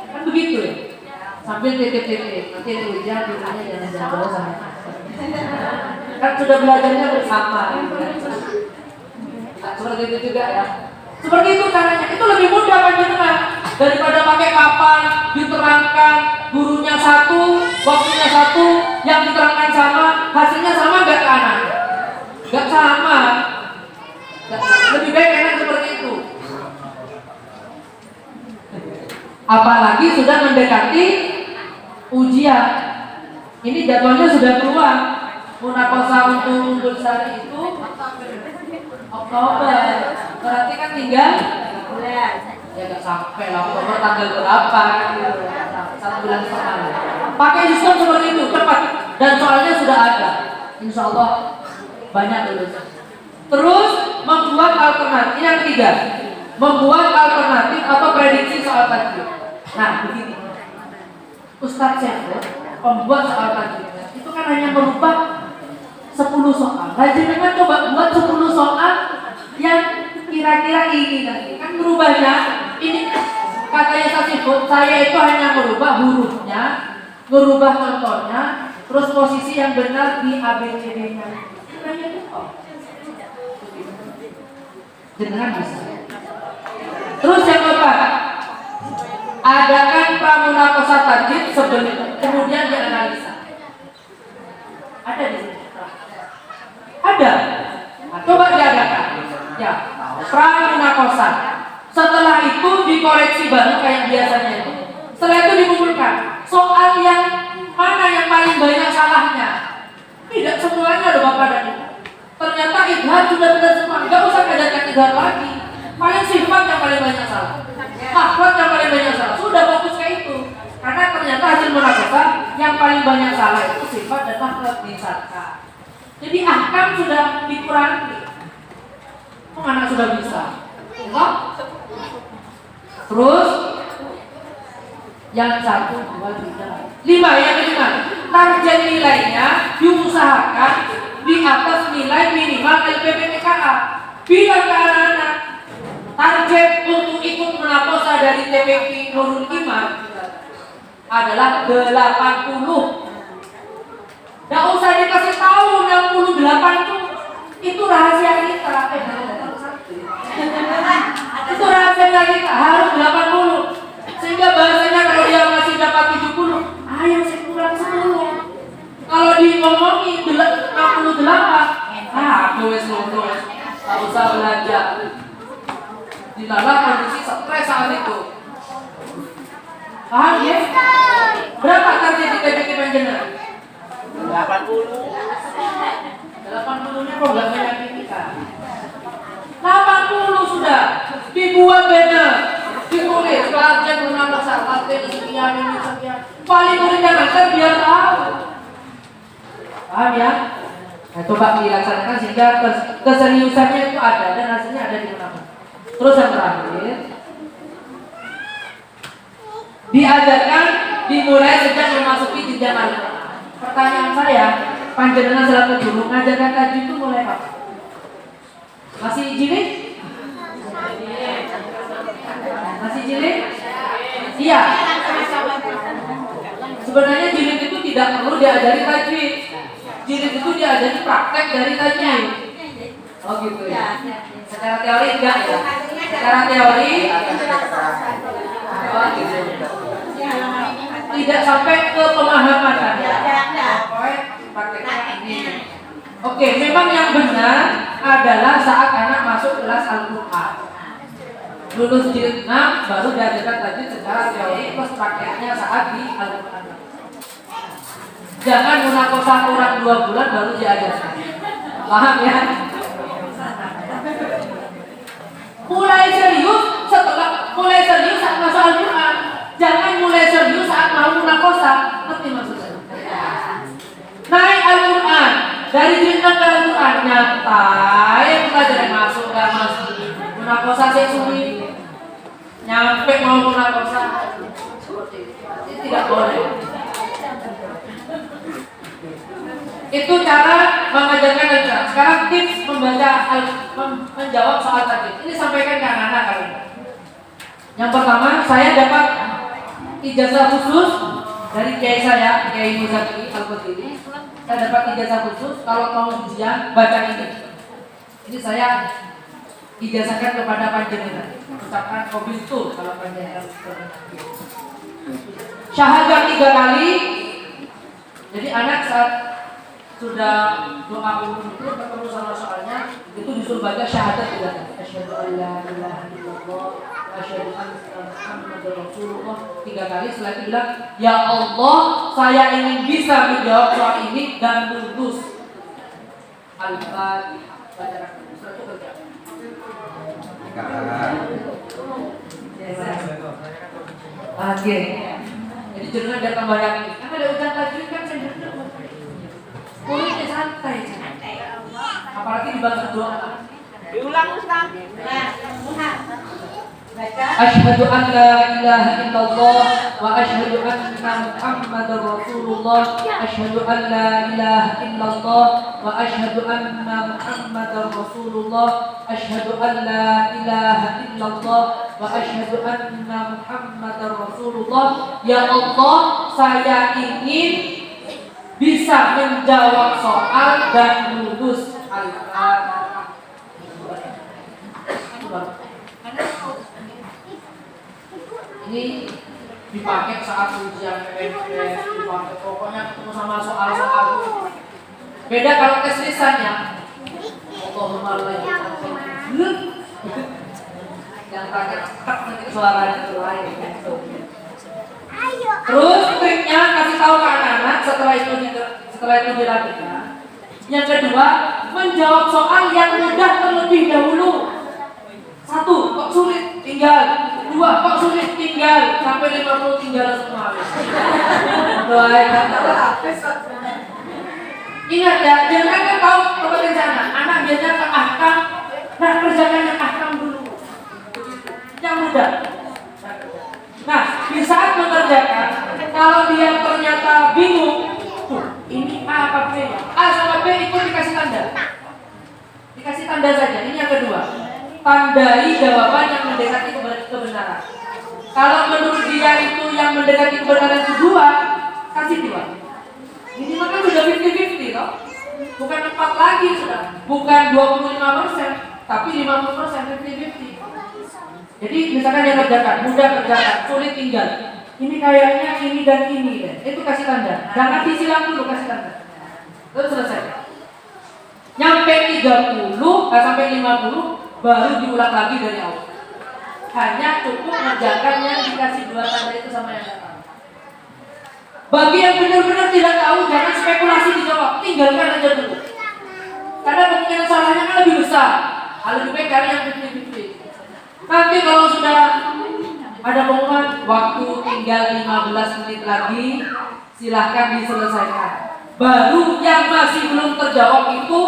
Kan begitu ya. Sambil titip-titip, nanti ujian ditanya jangan jauh sama. Kan sudah belajarnya bersama. Nah, seperti itu juga ya. Seperti itu caranya. Itu lebih mudah panjenengan daripada pakai papan diterangkan gurunya satu, waktunya satu, yang diterangkan sama, hasilnya sama nggak ke anak? Nggak sama. Lebih baik enak seperti itu. Apalagi sudah mendekati ujian. Ini jadwalnya sudah keluar. Munaqashah untuk unggul sari itu Oktober. Berarti kan tinggal bulan. Ya nggak sampai lah, Oktober tanggal berapa? 1 bulan setengah. Pakai sistem seperti itu cepat dan soalnya sudah ada. Insya Allah banyak lulus. Terus membuat alternatif yang ketiga, membuat alternatif atau prediksi soal tajwid. Nah begini, Ustadz Syekh pembuat soal tajwid itu kan hanya merubah 10 soal. Jangan coba buat 10 soal yang kira-kira ini nanti kan merubahnya. Ini katanya saya itu hanya merubah hurufnya, merubah contohnya, terus posisi yang benar di ABCD-nya. Hanya itu kok. Jangan bisa. Terus yang keempat, adakan pramunaqashah tajwid sebelum kemudian dianalisa. Ada di sini. Ada. Nah, coba diadakan. Ya, pramunaqashah. Setelah itu dikoreksi baru kayak biasanya itu. Setelah itu dikumpulkan soal yang mana yang paling banyak salahnya. Tidak semuanya loh Bapak dan Ibu. Ternyata idhar sudah benar semua. Enggak usah ngajarkan idhar lagi. Paling sifat yang paling banyak salah. Makhluk yang paling banyak salah. Sudah fokus ke itu. Karena ternyata hasil munaqashah yang paling banyak salah itu sifat dan makhluk disangka. Jadi ahkam sudah dikurangi. Kok anak sudah bisa? Enggak? Terus yang 1, 2, 3, 5 yang kelima, target nilainya diusahakan di atas nilai minimal LPPTKA. Bila ke anak-anak target untuk ikut munaqashah dari TPQ Nurul Iman adalah 80. Nggak usah dikasih tahu 68 itu rahasia kita. Itu rahasia kita harus 80. Sehingga bahasanya kalau dia masih dapat 70, ayo saya kurang 10. Kalau diomongi 68, aku wes lulus, nggak usah belajar. Di dalam kondisi stres saat itu. Paham ya? Berapa target di TPQ panjenengan? 80. 80-nya program meyakinkan. 80 sudah dibuat benar, ditulis target munaqashah target sekian ini sekian. Paling muridnya nanti biar tahu. Paham ya? Nah, coba dilaksanakan sehingga keseriusannya itu ada dan hasilnya ada di mana. Terus yang terakhir, diajarkan dimulai sejak memasuki jenjang Al-Quran. Pertanyaan saya, panjenengan selaku guru ngajarkan tajwid itu mulai kapan? Masih jilid? Masih jilid? Iya. Sebenarnya jilid itu tidak perlu diajari tajwid. Jilid itu diajari praktek dari tajwid. Oh gitu ya. Secara teori enggak ya? Secara teori oh gitu. Tidak sampai ke pemahaman kan? Prakteknya ini. Oke, memang yang benar adalah saat anak masuk kelas Al-Quran. Lulus jilid 6 baru diajarkan tajwid secara teori plus prakteknya saat di Al-Quran. Jangan munaqashah kurang 2 bulan baru diajarkan. Paham ya? Mulai serius saat masuk Al-Quran. Jangan mulai serius saat mau munakosa. Ngerti maksud saya? Naik Al-Quran dari cerita ke Al-Quran nyata yang pelajaran masuk gak masuk munakosa saya sulit nyampe mau munakosa ini tidak boleh. Itu cara mengajarkan Al-Quran. Sekarang tips menjawab soal tadi. Ini sampaikan ke anak-anak kalian. Yang pertama, saya dapat ijazah khusus dari kiai saya, Kiai Muzaki Al-Qadiri. Saya dapat ijazah khusus kalau mau ujian baca ini. Ini saya ijazahkan kepada panjenengan. Ucapkan kobistu kalau panjenengan syahadat 3 kali. Jadi anak saat sudah doa umum itu ketemu sama soalnya itu disuruh baca syahadat 3 kali. Asyhadu an la ilaha illallah wa asyhadu anna Muhammadar Rasulullah 3 kali. Setelah itu bilang, ya Allah, saya ingin bisa menjawab soal ini dan lulus. Al-Fatihah. Baca setelah itu kerja. Oke. Jadi judulnya dia tambah yakin. Kan ada ujian tajwid kan cenderung kulitnya santai. Apalagi dibaca doa. Diulang Ustaz. Asyhadu an la ilaha illallah wa asyhadu anna Muhammadar Rasulullah. Asyhadu an la ilaha illallah wa asyhadu anna Muhammadar Rasulullah. Asyhadu an la ilaha illallah wa asyhadu anna Muhammadar Rasulullah. Ya Allah, saya ingin bisa menjawab soal dan lulus. Al-Fatihah. Ini dipakai saat ujian PPS, dipakai pokoknya ketemu sama soal-soal. Beda kalau tes lisannya. Allahumma la ilaha yang terakhir nanti suaranya lain. Terus triknya kasih tahu ke anak-anak setelah itu dilakukan. Yang kedua, menjawab soal yang mudah terlebih dahulu. 1, kok sulit? Tinggal. 2, kok sulit? Tinggal. Sampai 50 tinggal semua. Ingat ya, jangan kan tahu kompetensi anak. Anak biasanya ke ahkam, nah kerjakan yang ahkam dulu. Yang mudah. Nah, di saat mengerjakan, kalau dia ternyata bingung, ini A apa B ya? A sama B itu dikasih tanda. Dikasih tanda saja. Ini yang kedua. Tandai jawaban yang mendekati kebenaran. Kalau menurut dia itu yang mendekati kebenaran itu 2, kasih 2. Ini maka sudah 50-50 toh. Bukan 4 lagi sudah. Bukan 25%, tapi 50% 50-50. Jadi misalkan dia kerjakan, mudah kerjakan, sulit tinggal. Ini kayaknya ini dan ini deh. Itu kasih tanda. Jangan disilang dulu, kasih tanda. Terus selesai. Nyampe 30, sampai 50, baru diulang lagi dari awal. Hanya cukup mengerjakan yang dikasih 2 tanda itu sama yang datang. Bagi yang benar-benar tidak tahu, jangan spekulasi dijawab, tinggalkan aja dulu. Karena kemungkinan salahnya kan lebih besar. Lebih baik cari yang 50-50. Nanti kalau sudah ada pengumuman waktu tinggal 15 menit lagi, silahkan diselesaikan. Baru yang masih belum terjawab itu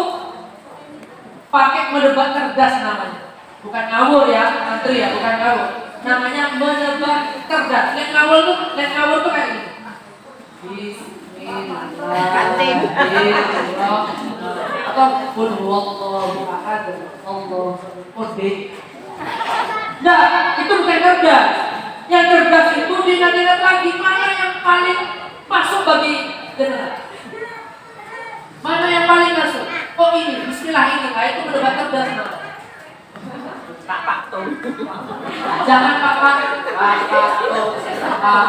pakai menebak cerdas namanya. Bukan ngawur ya, antri ya, bukan ngawur. Namanya menebak cerdas. Lek ngawur tuh kayak gini. Bismillahirrahmanirrahim. Atau qul huwallahu ahad, Allahu samad. Nah, itu bukan cerdas. Yang cerdas itu dilihat lagi mana yang paling masuk bagi generasi. Mana yang paling masuk? Oh ini, bismillah ini. Nah, itu mendebat cerdas namanya. Pak tuh. Jangan pak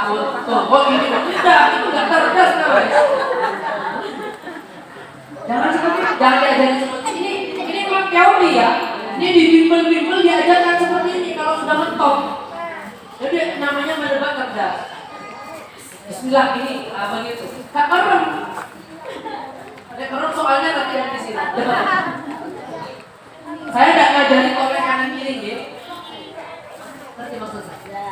tuh. Oh ini tidak, itu nggak cerdas namanya. Jangan diajarin seperti ini. Ini memang teori ya. Ini di bimbel diajarkan seperti ini kalau sudah mentok. Jadi namanya mendebat cerdas. Bismillah ini begitu. Tak merem. Merem soalnya nanti yang di sini. Saya tidak ngajarin oleh kanan kiri ya. Ngerti maksud saya?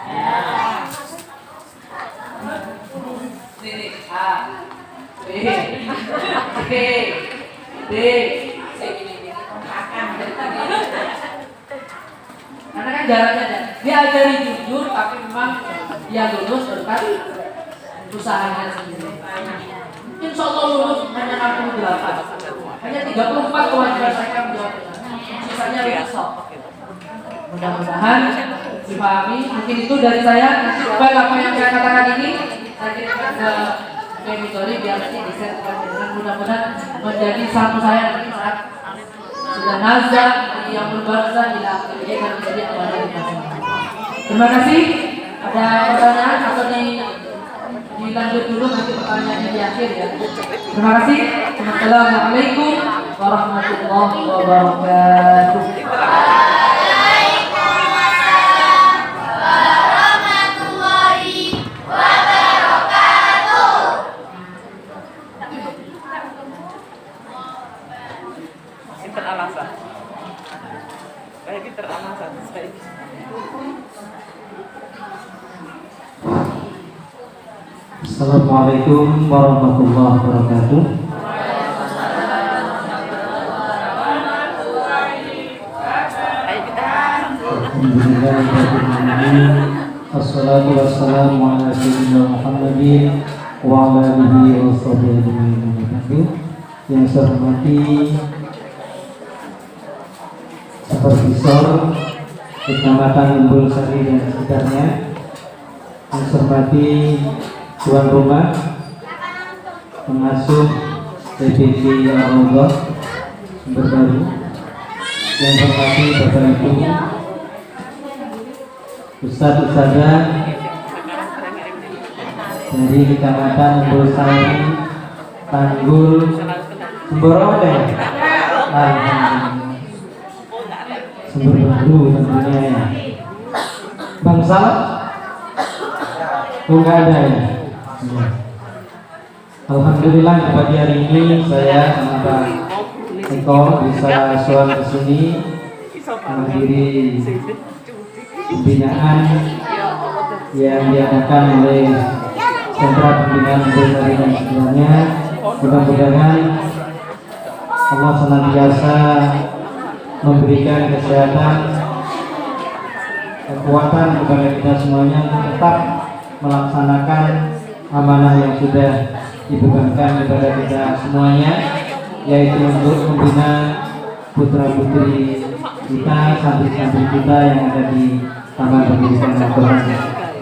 Karena kan jaraknya dia ajari jujur, tapi memang dia lulus berkat usahanya sendiri. Insya Allah lulus hanya 68, hanya 34 kewajiban saya menjawab, sisanya besok. Mudah-mudahan dipahami. Mungkin itu dari saya. Nanti baik apa yang saya katakan ini saya kirimkan ke Kemitori biar nanti disetkan dengan mudah-mudahan menjadi satu saya nanti saat sudah nazar yang berbarzah ila akhirnya akan menjadi amanah di masa. Terima kasih. Ada pertanyaan atau dilanjut dulu nanti pertanyaannya di akhir ya. Terima kasih. Assalamualaikum warahmatullahi wabarakatuh. Alasan. Kayak pinter alasan saya. Assalamualaikum warahmatullahi wabarakatuh. Alhamdulillahirrahmanirrahim. Assalatu wassalamu ala sayyidina Muhammadin wa ala alihi wa sahbihi ajma'in. Yang saya hormati Supervisor Kecamatan Umbul Sari dan sekitarnya, yang saya hormati tuan rumah, pengasuh TPK Al-Rodoh Sumber Baru, yang saya hormati Bapak Ibu, Ustadz-Ustadzah dari Kecamatan Umbul Sari, Tanggul, Sumber Baru, Sumber Baru tentunya ya. Bang Salah? Oh, enggak ada ya? Alhamdulillah di pagi hari ini saya sama Pak Eko bisa soal ke sini menghadiri pembinaan yang diadakan oleh Sentra Pembinaan Desa dan sebenarnya. Mudah-mudahan Allah senantiasa memberikan kesehatan, kekuatan kepada kita semuanya untuk tetap melaksanakan amanah yang sudah dibebankan kepada kita semuanya, yaitu untuk membina putra-putri kita, santri-santri kita yang ada di Taman Pendidikan Al-Quran.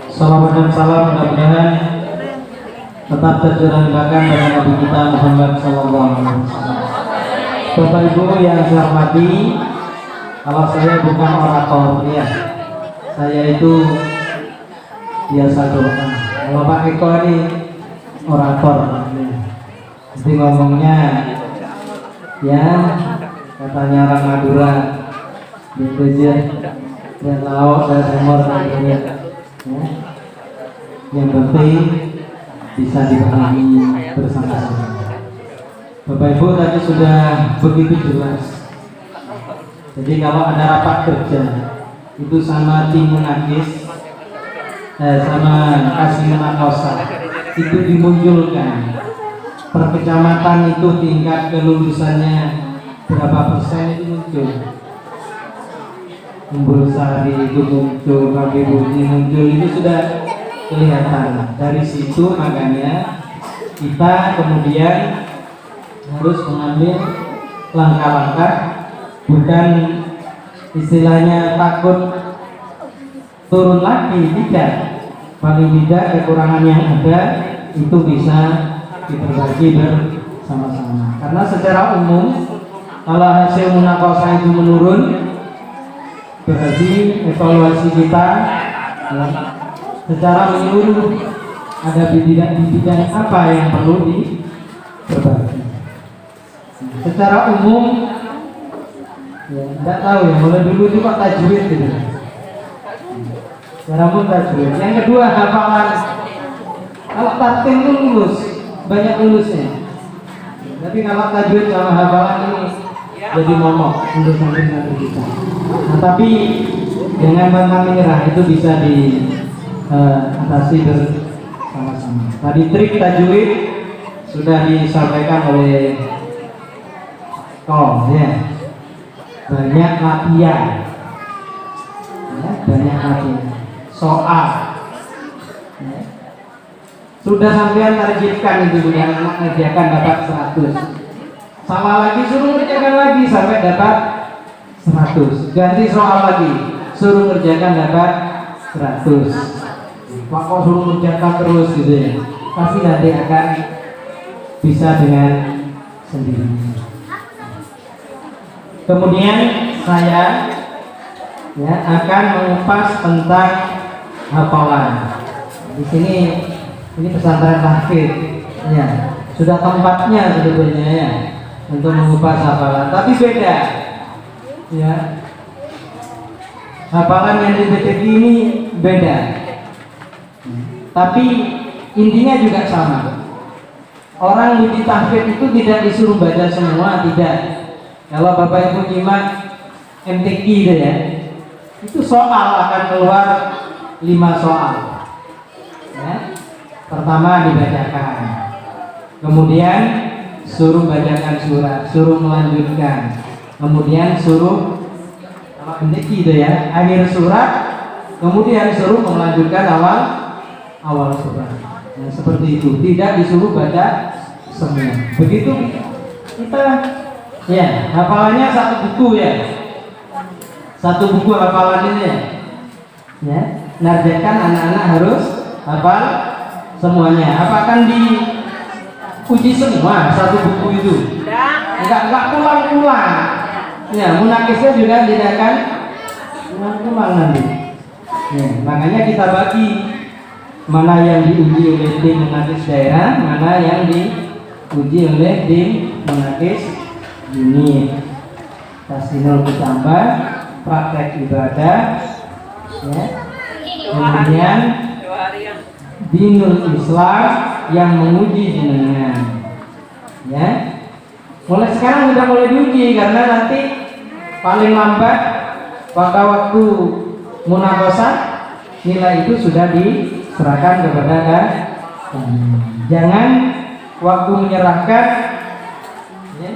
Salawat dan salam mudah-mudahan tetap tercurahkan pada Nabi kita Muhammad SAW. Bapak Ibu yang saya hormati, kalau saya bukan orator ya, saya itu biasa doa. Kalau Pak Eko ini orator, jadi ngomongnya ya katanya orang Madura, bekerja dan lauk dan humor ya. Yang penting bisa dipahami bersama-sama. Bapak Ibu tadi sudah begitu jelas. Jadi kalau ada rapat kerja itu sama tim menagis, sama kasih menakausa itu dimunculkan per kecamatan itu tingkat kelulusannya berapa persen itu muncul. Umbul Sari itu muncul, Kampung Budi muncul, itu sudah kelihatan. Dari situ makanya kita kemudian harus mengambil langkah-langkah, bukan istilahnya takut turun lagi, tidak. Paling tidak kekurangan yang ada itu bisa diperbaiki bersama-sama. Karena secara umum kalau hasil munakosah itu menurun, berarti evaluasi kita secara menyeluruh ada bidang apa yang perlu diperbaiki. Secara umum ya tidak tahu ya, mulai dulu itu kok tajwid gitu. Secara umum tajwid. Yang kedua hafalan. Kalau tartil itu lulus, banyak lulusnya. Tapi kalau tajwid sama hafalan ini jadi momok untuk santri-santri kita. Nah, tapi jangan pantang menyerah, itu bisa diatasi bersama-sama. Tadi trik tajwid sudah disampaikan oleh ya, banyak latihan, ya, banyak latihan soal, ya. Sudah sampean targetkan itu yang mengerjakan dapat 100, sama lagi suruh kerjakan lagi sampai dapat 100, ganti soal lagi suruh kerjakan dapat 100. Pak kok suruh kerjakan terus gitu ya, pasti nanti akan bisa dengan sendirinya. Kemudian saya ya akan mengupas tentang hafalan. Di sini ini pesantren tahfidz, ya sudah tempatnya sebetulnya ya untuk mengupas hafalan, tapi beda ya. Hafalan yang di detik ini beda, tapi intinya juga sama. Orang uji tahfidz itu tidak disuruh baca semua, tidak. Kalau Bapak Ibu nyimak MTQ itu ya, itu soal akan keluar 5 soal. Ya. Pertama dibacakan, kemudian suruh bacakan surat, suruh melanjutkan, kemudian suruh MTQ itu ya, akhir surat, kemudian suruh melanjutkan awal surat. Nah, seperti itu, tidak disuruh baca semua. Begitu kita ya, hafalannya 1 buku ya. 1 buku hafalan ini ya. Ya, narjakan anak-anak harus hafal semuanya. Apa akan diuji semua 1 buku itu? Enggak pulang-pulang. Ya, munakisnya juga tidak akan pulang-pulang nanti. Ya, makanya kita bagi mana yang diuji oleh tim munakis daerah, mana yang diuji oleh tim munakis unit. Tasinul ditambah praktek ibadah, ya. Kemudian dinul Islam yang menguji jenengan, ya. Mulai sekarang sudah mulai diuji karena nanti paling lambat pada waktu munakosah nilai itu sudah diserahkan kepada jangan waktu menyerahkan ya,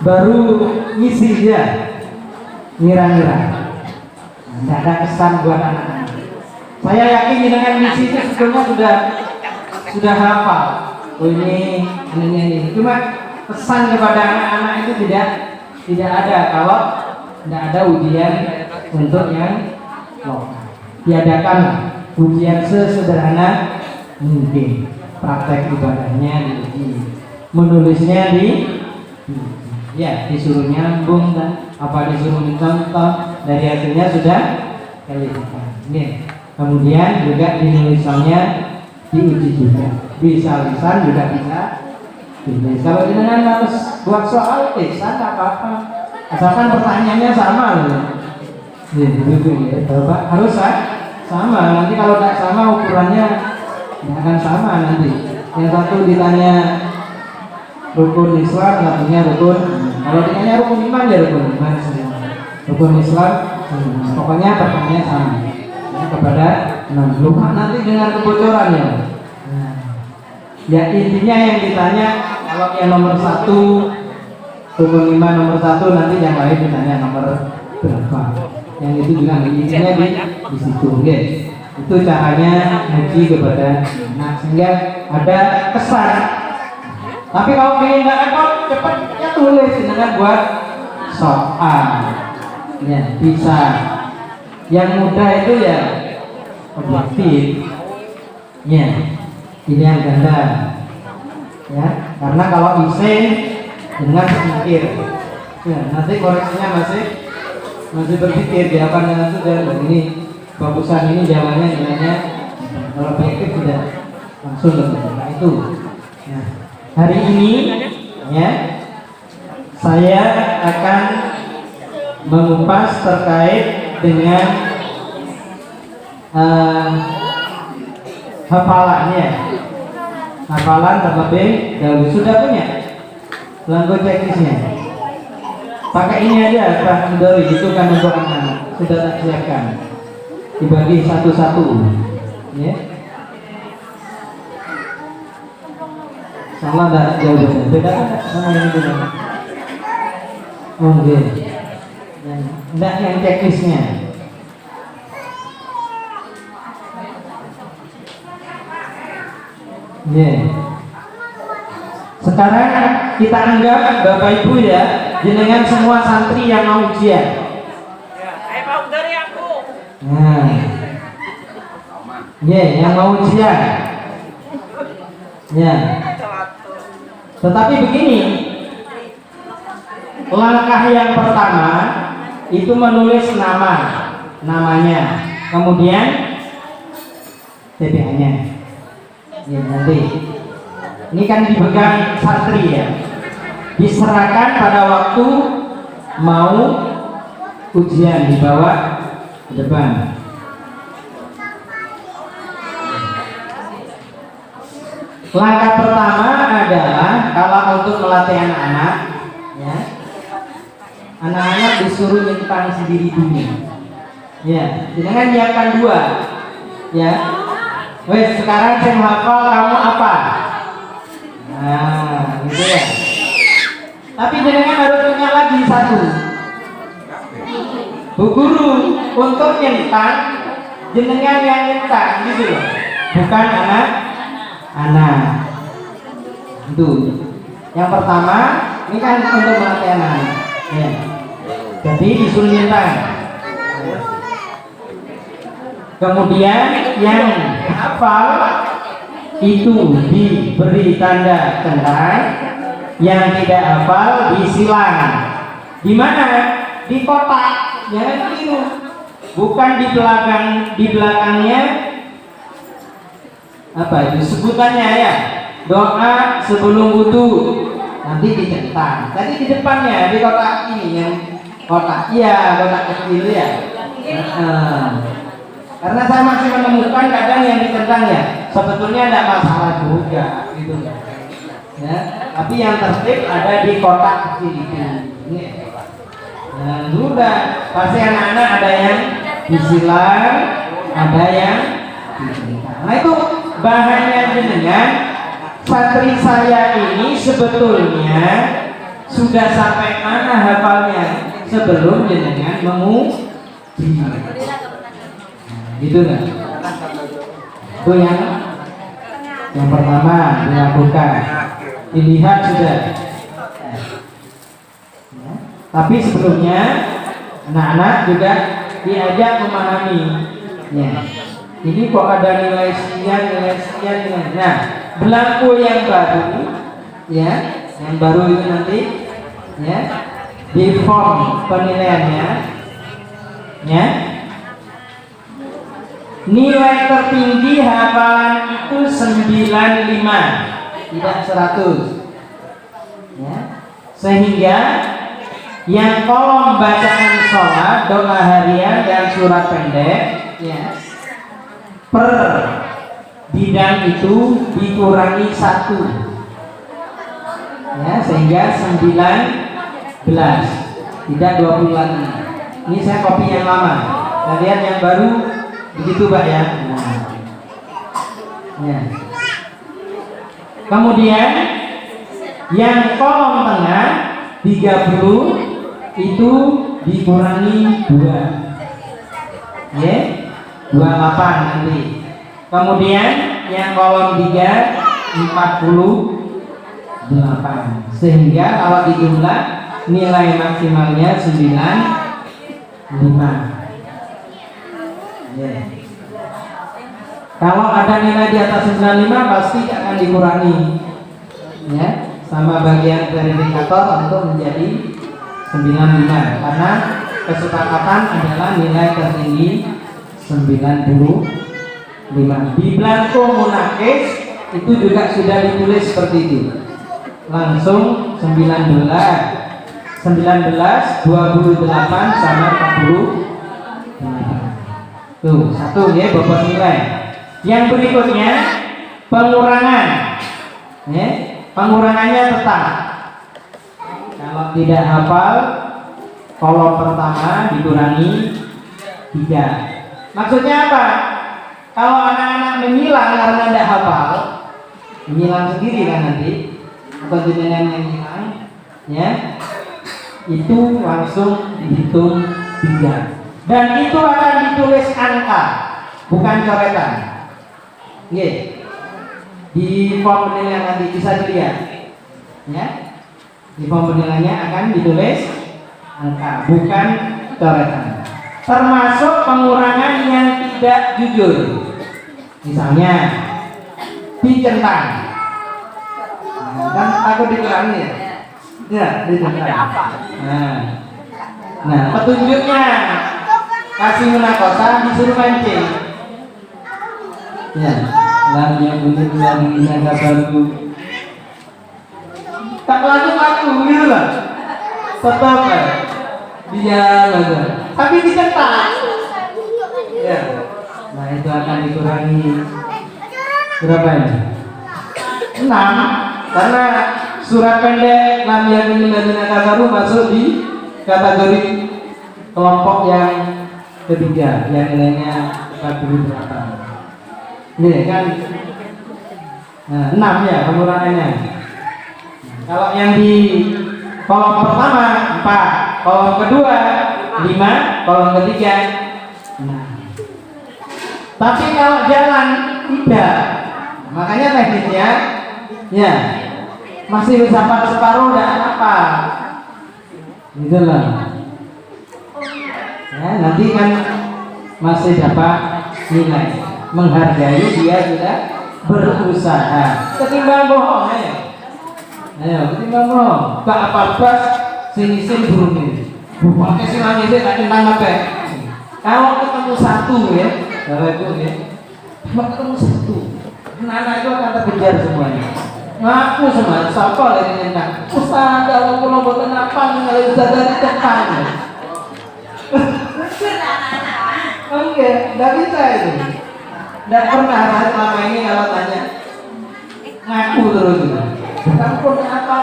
baru ngisi ya, ngira-ngira, tidak ada kesan buat anak-anak. Saya yakin dengan misi itu sebetulnya sudah hafal. Oh ini. Cuma pesan kepada anak-anak itu tidak ada kalau tidak ada ujian untuk yang lokal. Tiadakan ujian sesederhana mungkin, praktek ibadahnya diuji, menulisnya ya disuruh nyambung dan apa disuruh mencontoh, dari hasilnya sudah kelihatan. Kemudian juga penulisannya diuji juga, bisa lisan juga bisa. Kalau jenengan harus buat soal lisan apa-apa, asalkan pertanyaannya sama loh. Ya, Bapak harus sama. Nanti kalau tidak sama ukurannya tidak akan sama nanti. Yang satu ditanya rukun Islam, satunya rukun. Kalau ditanya rukun iman ya rukun iman semua. Rukun Islam, pokoknya pertanyaannya sama. Ya, kepada lupa nanti dengan kebocoran ya. Ya intinya yang ditanya kalau yang nomor 1 rukun iman nomor 1, nanti yang lain ditanya nomor berapa. Yang itu juga intinya di situ, guys. Itu caranya ngaji kepada anak sehingga ada kesan. Tapi kalau ingin tidak repot, cepat ya tulis dengan buat soal. Ya bisa. Yang mudah itu ya objektif. Ya. Pilihan ganda. Ya, karena kalau isi dengan berpikir. Ya, nanti koreksinya masih berpikir jawabannya sudah ini bagusan ini jawabannya nilainya. Kalau objektif sudah langsung nah, itu. Ya. Hari ini ya saya akan mengupas terkait dengan hafalannya. Hafalan terlebih dahulu sudah punya belangko checklistnya. Pakai ini aja Pak Sundari, itu kan untuk anak sudah tak siapkan. Dibagi satu-satu, ya. Sama enggak jauh beda. Beda kan sama yang itu? Oke. Enggak yang teknisnya. Sekarang kita anggap Bapak Ibu ya, jenengan semua santri yang mau ujian. Mau dari aku. Nah, yang mau ujian. Ya. Tetapi begini, langkah yang pertama itu menulis namanya, kemudian TPA-nya. Ya, nanti ini kan dipegang santri ya, diserahkan pada waktu mau ujian, dibawa ke depan. Langkah pertama adalah kalau untuk melatih anak-anak, ya, anak-anak disuruh nyentang sendiri dulu. Ya, jangan nyiapkan dua. Ya, wes sekarang saya hafal, kamu apa? Nah, gitu ya. Tapi jangan harus punya lagi satu. Bu guru untuk nyentang, jenengan yang nyentang gitu loh, bukan anak. Itu yang pertama, ini kan untuk melatih anak ya. Jadi disuruh nyentang. Kemudian yang hafal itu diberi tanda centang, yang tidak hafal disilang. Di mana? Di kotak. Jangan keliru. Bukan di belakangnya apa itu sebutannya ya, doa sebelum wudu nanti dicentang. Tadi di depannya di kotak ini yang kotak kecil ya. Karena saya masih menemukan kadang yang dicentang ya sebetulnya tidak masalah juga gitu ya, tapi yang tertib ada di kotak kecil itu. Nah, sudah pasti anak-anak ada yang disilang, ada yang dicentang. Nah itu bahannya jenengan. Santri saya ini sebetulnya sudah sampai mana hafalnya sebelum jenengan menguji. Gitu kan? Itu yang pertama dilakukan, dilihat sudah. Tapi sebelumnya anak-anak juga diajak memahami. Ya. Ini kok ada nilai sekian. Nah, belangku yang baru, ya, yang baru itu nanti, ya, di form penilaiannya, ya. Nilai tertinggi hafalan itu 95, tidak 100, ya. Sehingga yang kolom bacaan sholat, doa harian dan surat pendek, ya, per bidang itu dikurangi 1, ya, sehingga 19, tidak 20 lagi. Ini saya copy yang lama, kalian yang baru begitu Pak ya. Ya. Kemudian yang kolom tengah 30 itu dikurangi 2, ya, 28 nanti. Kemudian yang kolom 3 48, sehingga kalau dijumlah nilai maksimalnya 95. Yeah. Kalau ada nilai di atas 95 pasti akan dikurangi, ya, sama bagian verifikator untuk menjadi 95, karena kesepakatan adalah nilai tertinggi 95. Di belangko munakis itu juga sudah ditulis seperti itu, langsung 19, 28 sama 48. Tuh, 1 ya, bobot nilai. Yang berikutnya pengurangan, ya, pengurangannya tetap. Kalau tidak hafal, kolom pertama dikurangi 3. Maksudnya apa? Kalau anak-anak menyilang karena tidak hafal, menyilang sendiri kan nanti, atau jenengan yang hilang, ya, itu langsung dihitung 3. Dan itu akan ditulis angka, bukan coretan. Oke. Di form penilaian nanti bisa dilihat, ya. Di form penilaiannya akan ditulis angka, bukan coretan. Termasuk pengurangan yang tidak jujur. Misalnya dicentang, kan takut dikurangi ya? Ya, dicentang. Nah, petunjuknya kasih munakosa disuruh mancing. Ya, lalu yang bunyi lagi baru tak laku gitu lah. Tetap dia lagi, tapi dicentang. Ya. Nah, itu akan dikurangi berapa ini? 6, karena surat pendek lam yamin ladina kafaru masuk di kategori kelompok yang ketiga yang nilainya 48. Ini kan, nah, 6 ya pengurangannya. Kalau yang di kolom pertama 4, kolom kedua 5, kolom ketiga 6. Tapi kalau jalan tidak, makanya teknisnya, ya masih bisa separuh dan apa, gitu loh. Ya, nanti kan masih dapat nilai, menghargai dia sudah berusaha. Ketimbang bohong, ayo ketimbang bohong. Gak apa-apa, sini burung ini. Pakai silang ini tak tentang apa. Kalau ketemu satu ya. Bapak Ibu ya, cuma ketemu satu, anak-anak itu akan terkejar semuanya. Ngaku semua, siapa lagi nentang? Ustaz, kalau pulau buatan apa? Nggak bisa dari depan. Oke, nggak bisa itu. Nggak pernah saya selama ini kalau tanya, ngaku terus juga. Kamu punya apa?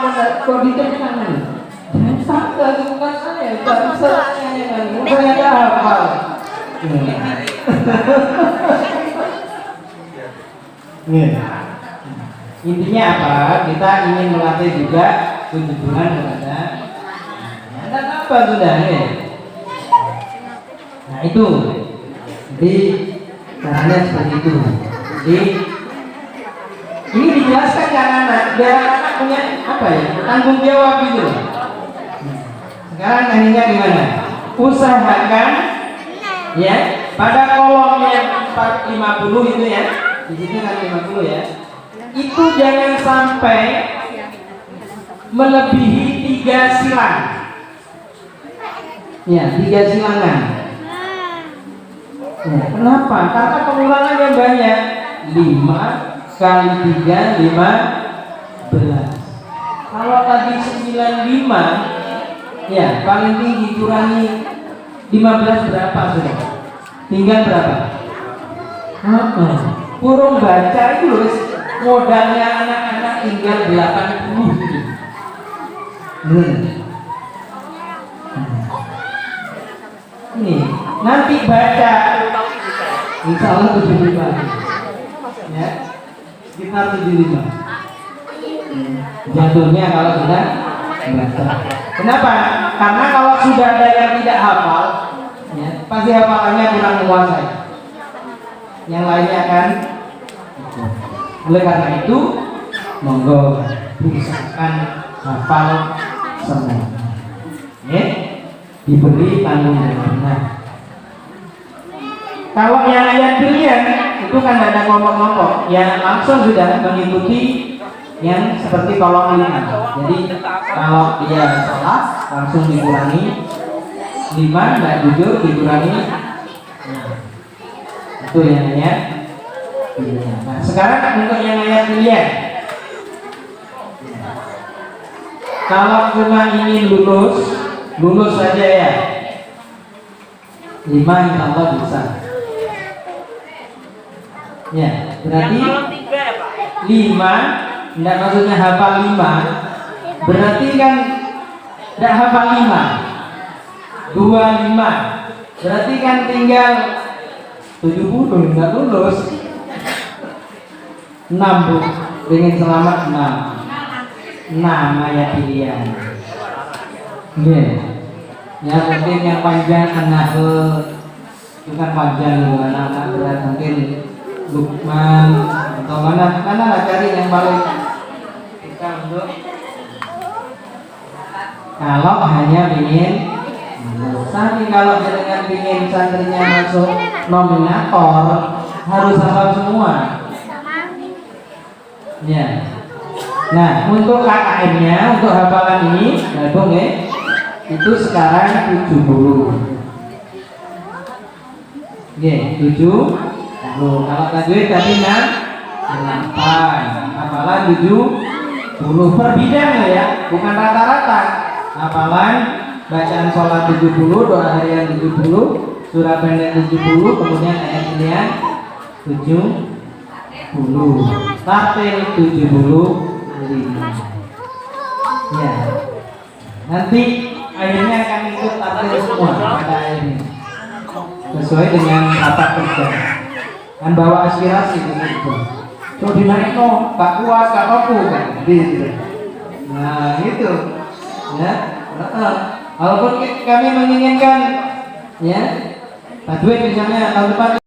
Kok di depan ini? Jangan sampai itu bukan saya, bukan saya. Bukan ada apa. Intinya apa? Kita ingin melatih juga kejujuran kepada dan apa sudah ya. Nah itu, jadi caranya seperti itu. Jadi ini dijelaskan ke anak-anak biar anak punya apa ya, tanggung jawab gitu. Sekarang nanya gimana? Usahakan ya pada kolom yang 450 itu ya, di sini kan 50 ya, itu jangan sampai melebihi 3 silang ya, 3 silangan ya, kenapa? Karena pengurangannya banyak, 5 kali 3 15. Kalau tadi 95 ya, paling tinggi kurangi 15 berapa sudah? Tinggal berapa? Kurung baca itu loh, modalnya anak-anak tinggal 80 gitu. Ini nanti baca insya Allah 75 ya, sekitar 75 jatuhnya kalau sudah baca. Kenapa? Karena kalau sudah ada yang tidak hafal ya, pasti hafalannya kurang menguasai, yang lainnya kan. Oleh karena itu monggo diusahakan hafal semua ya, diberi tanggung jawabnya. Kalau yang ayat pilihan itu kan ada kelompok-kelompok yang langsung sudah mengikuti yang seperti kolom 5. Jadi kalau dia salah langsung dikurangi 5, nggak jujur dikurangi. Itu yang ayat pilihan. Nah sekarang untuk yang ayat pilihan, kalau cuma ingin lulus saja ya, 5 insya Allah bisa. Ya, berarti 5, tidak maksudnya hafal 5, berarti kan tidak hafal 5, 25, berarti kan tinggal 70, tidak lulus. 6 Bu, pengen selamat 6. nama ya pilihan. Iya. Ya mungkin yang panjang anak bukan panjang juga anak berat mungkin Lukman atau mana lah cari yang paling kita untuk kalau hanya ingin tapi kalau dengan ingin santrinya masuk nominator harus hafal semua ya. Nah untuk KKM-nya untuk hafalan ini gabung ya itu sekarang 70 ya 70. Kalau tajwid tadi 8 hafalan 70 per bidang ya bukan rata-rata hafalan bacaan sholat 70 doa harian 70 surah pendek 70 kemudian ayat pilihan 70 tartil 75 ya nanti akhirnya akan ikut tartil semua pada ini sesuai dengan rapat kerja kan bawa aspirasi gitu. So dinaik no, tak kuat, tak mampu kan, gitu. Nah gitu, ya. Walaupun kami menginginkan, ya, tajwid misalnya tahun depan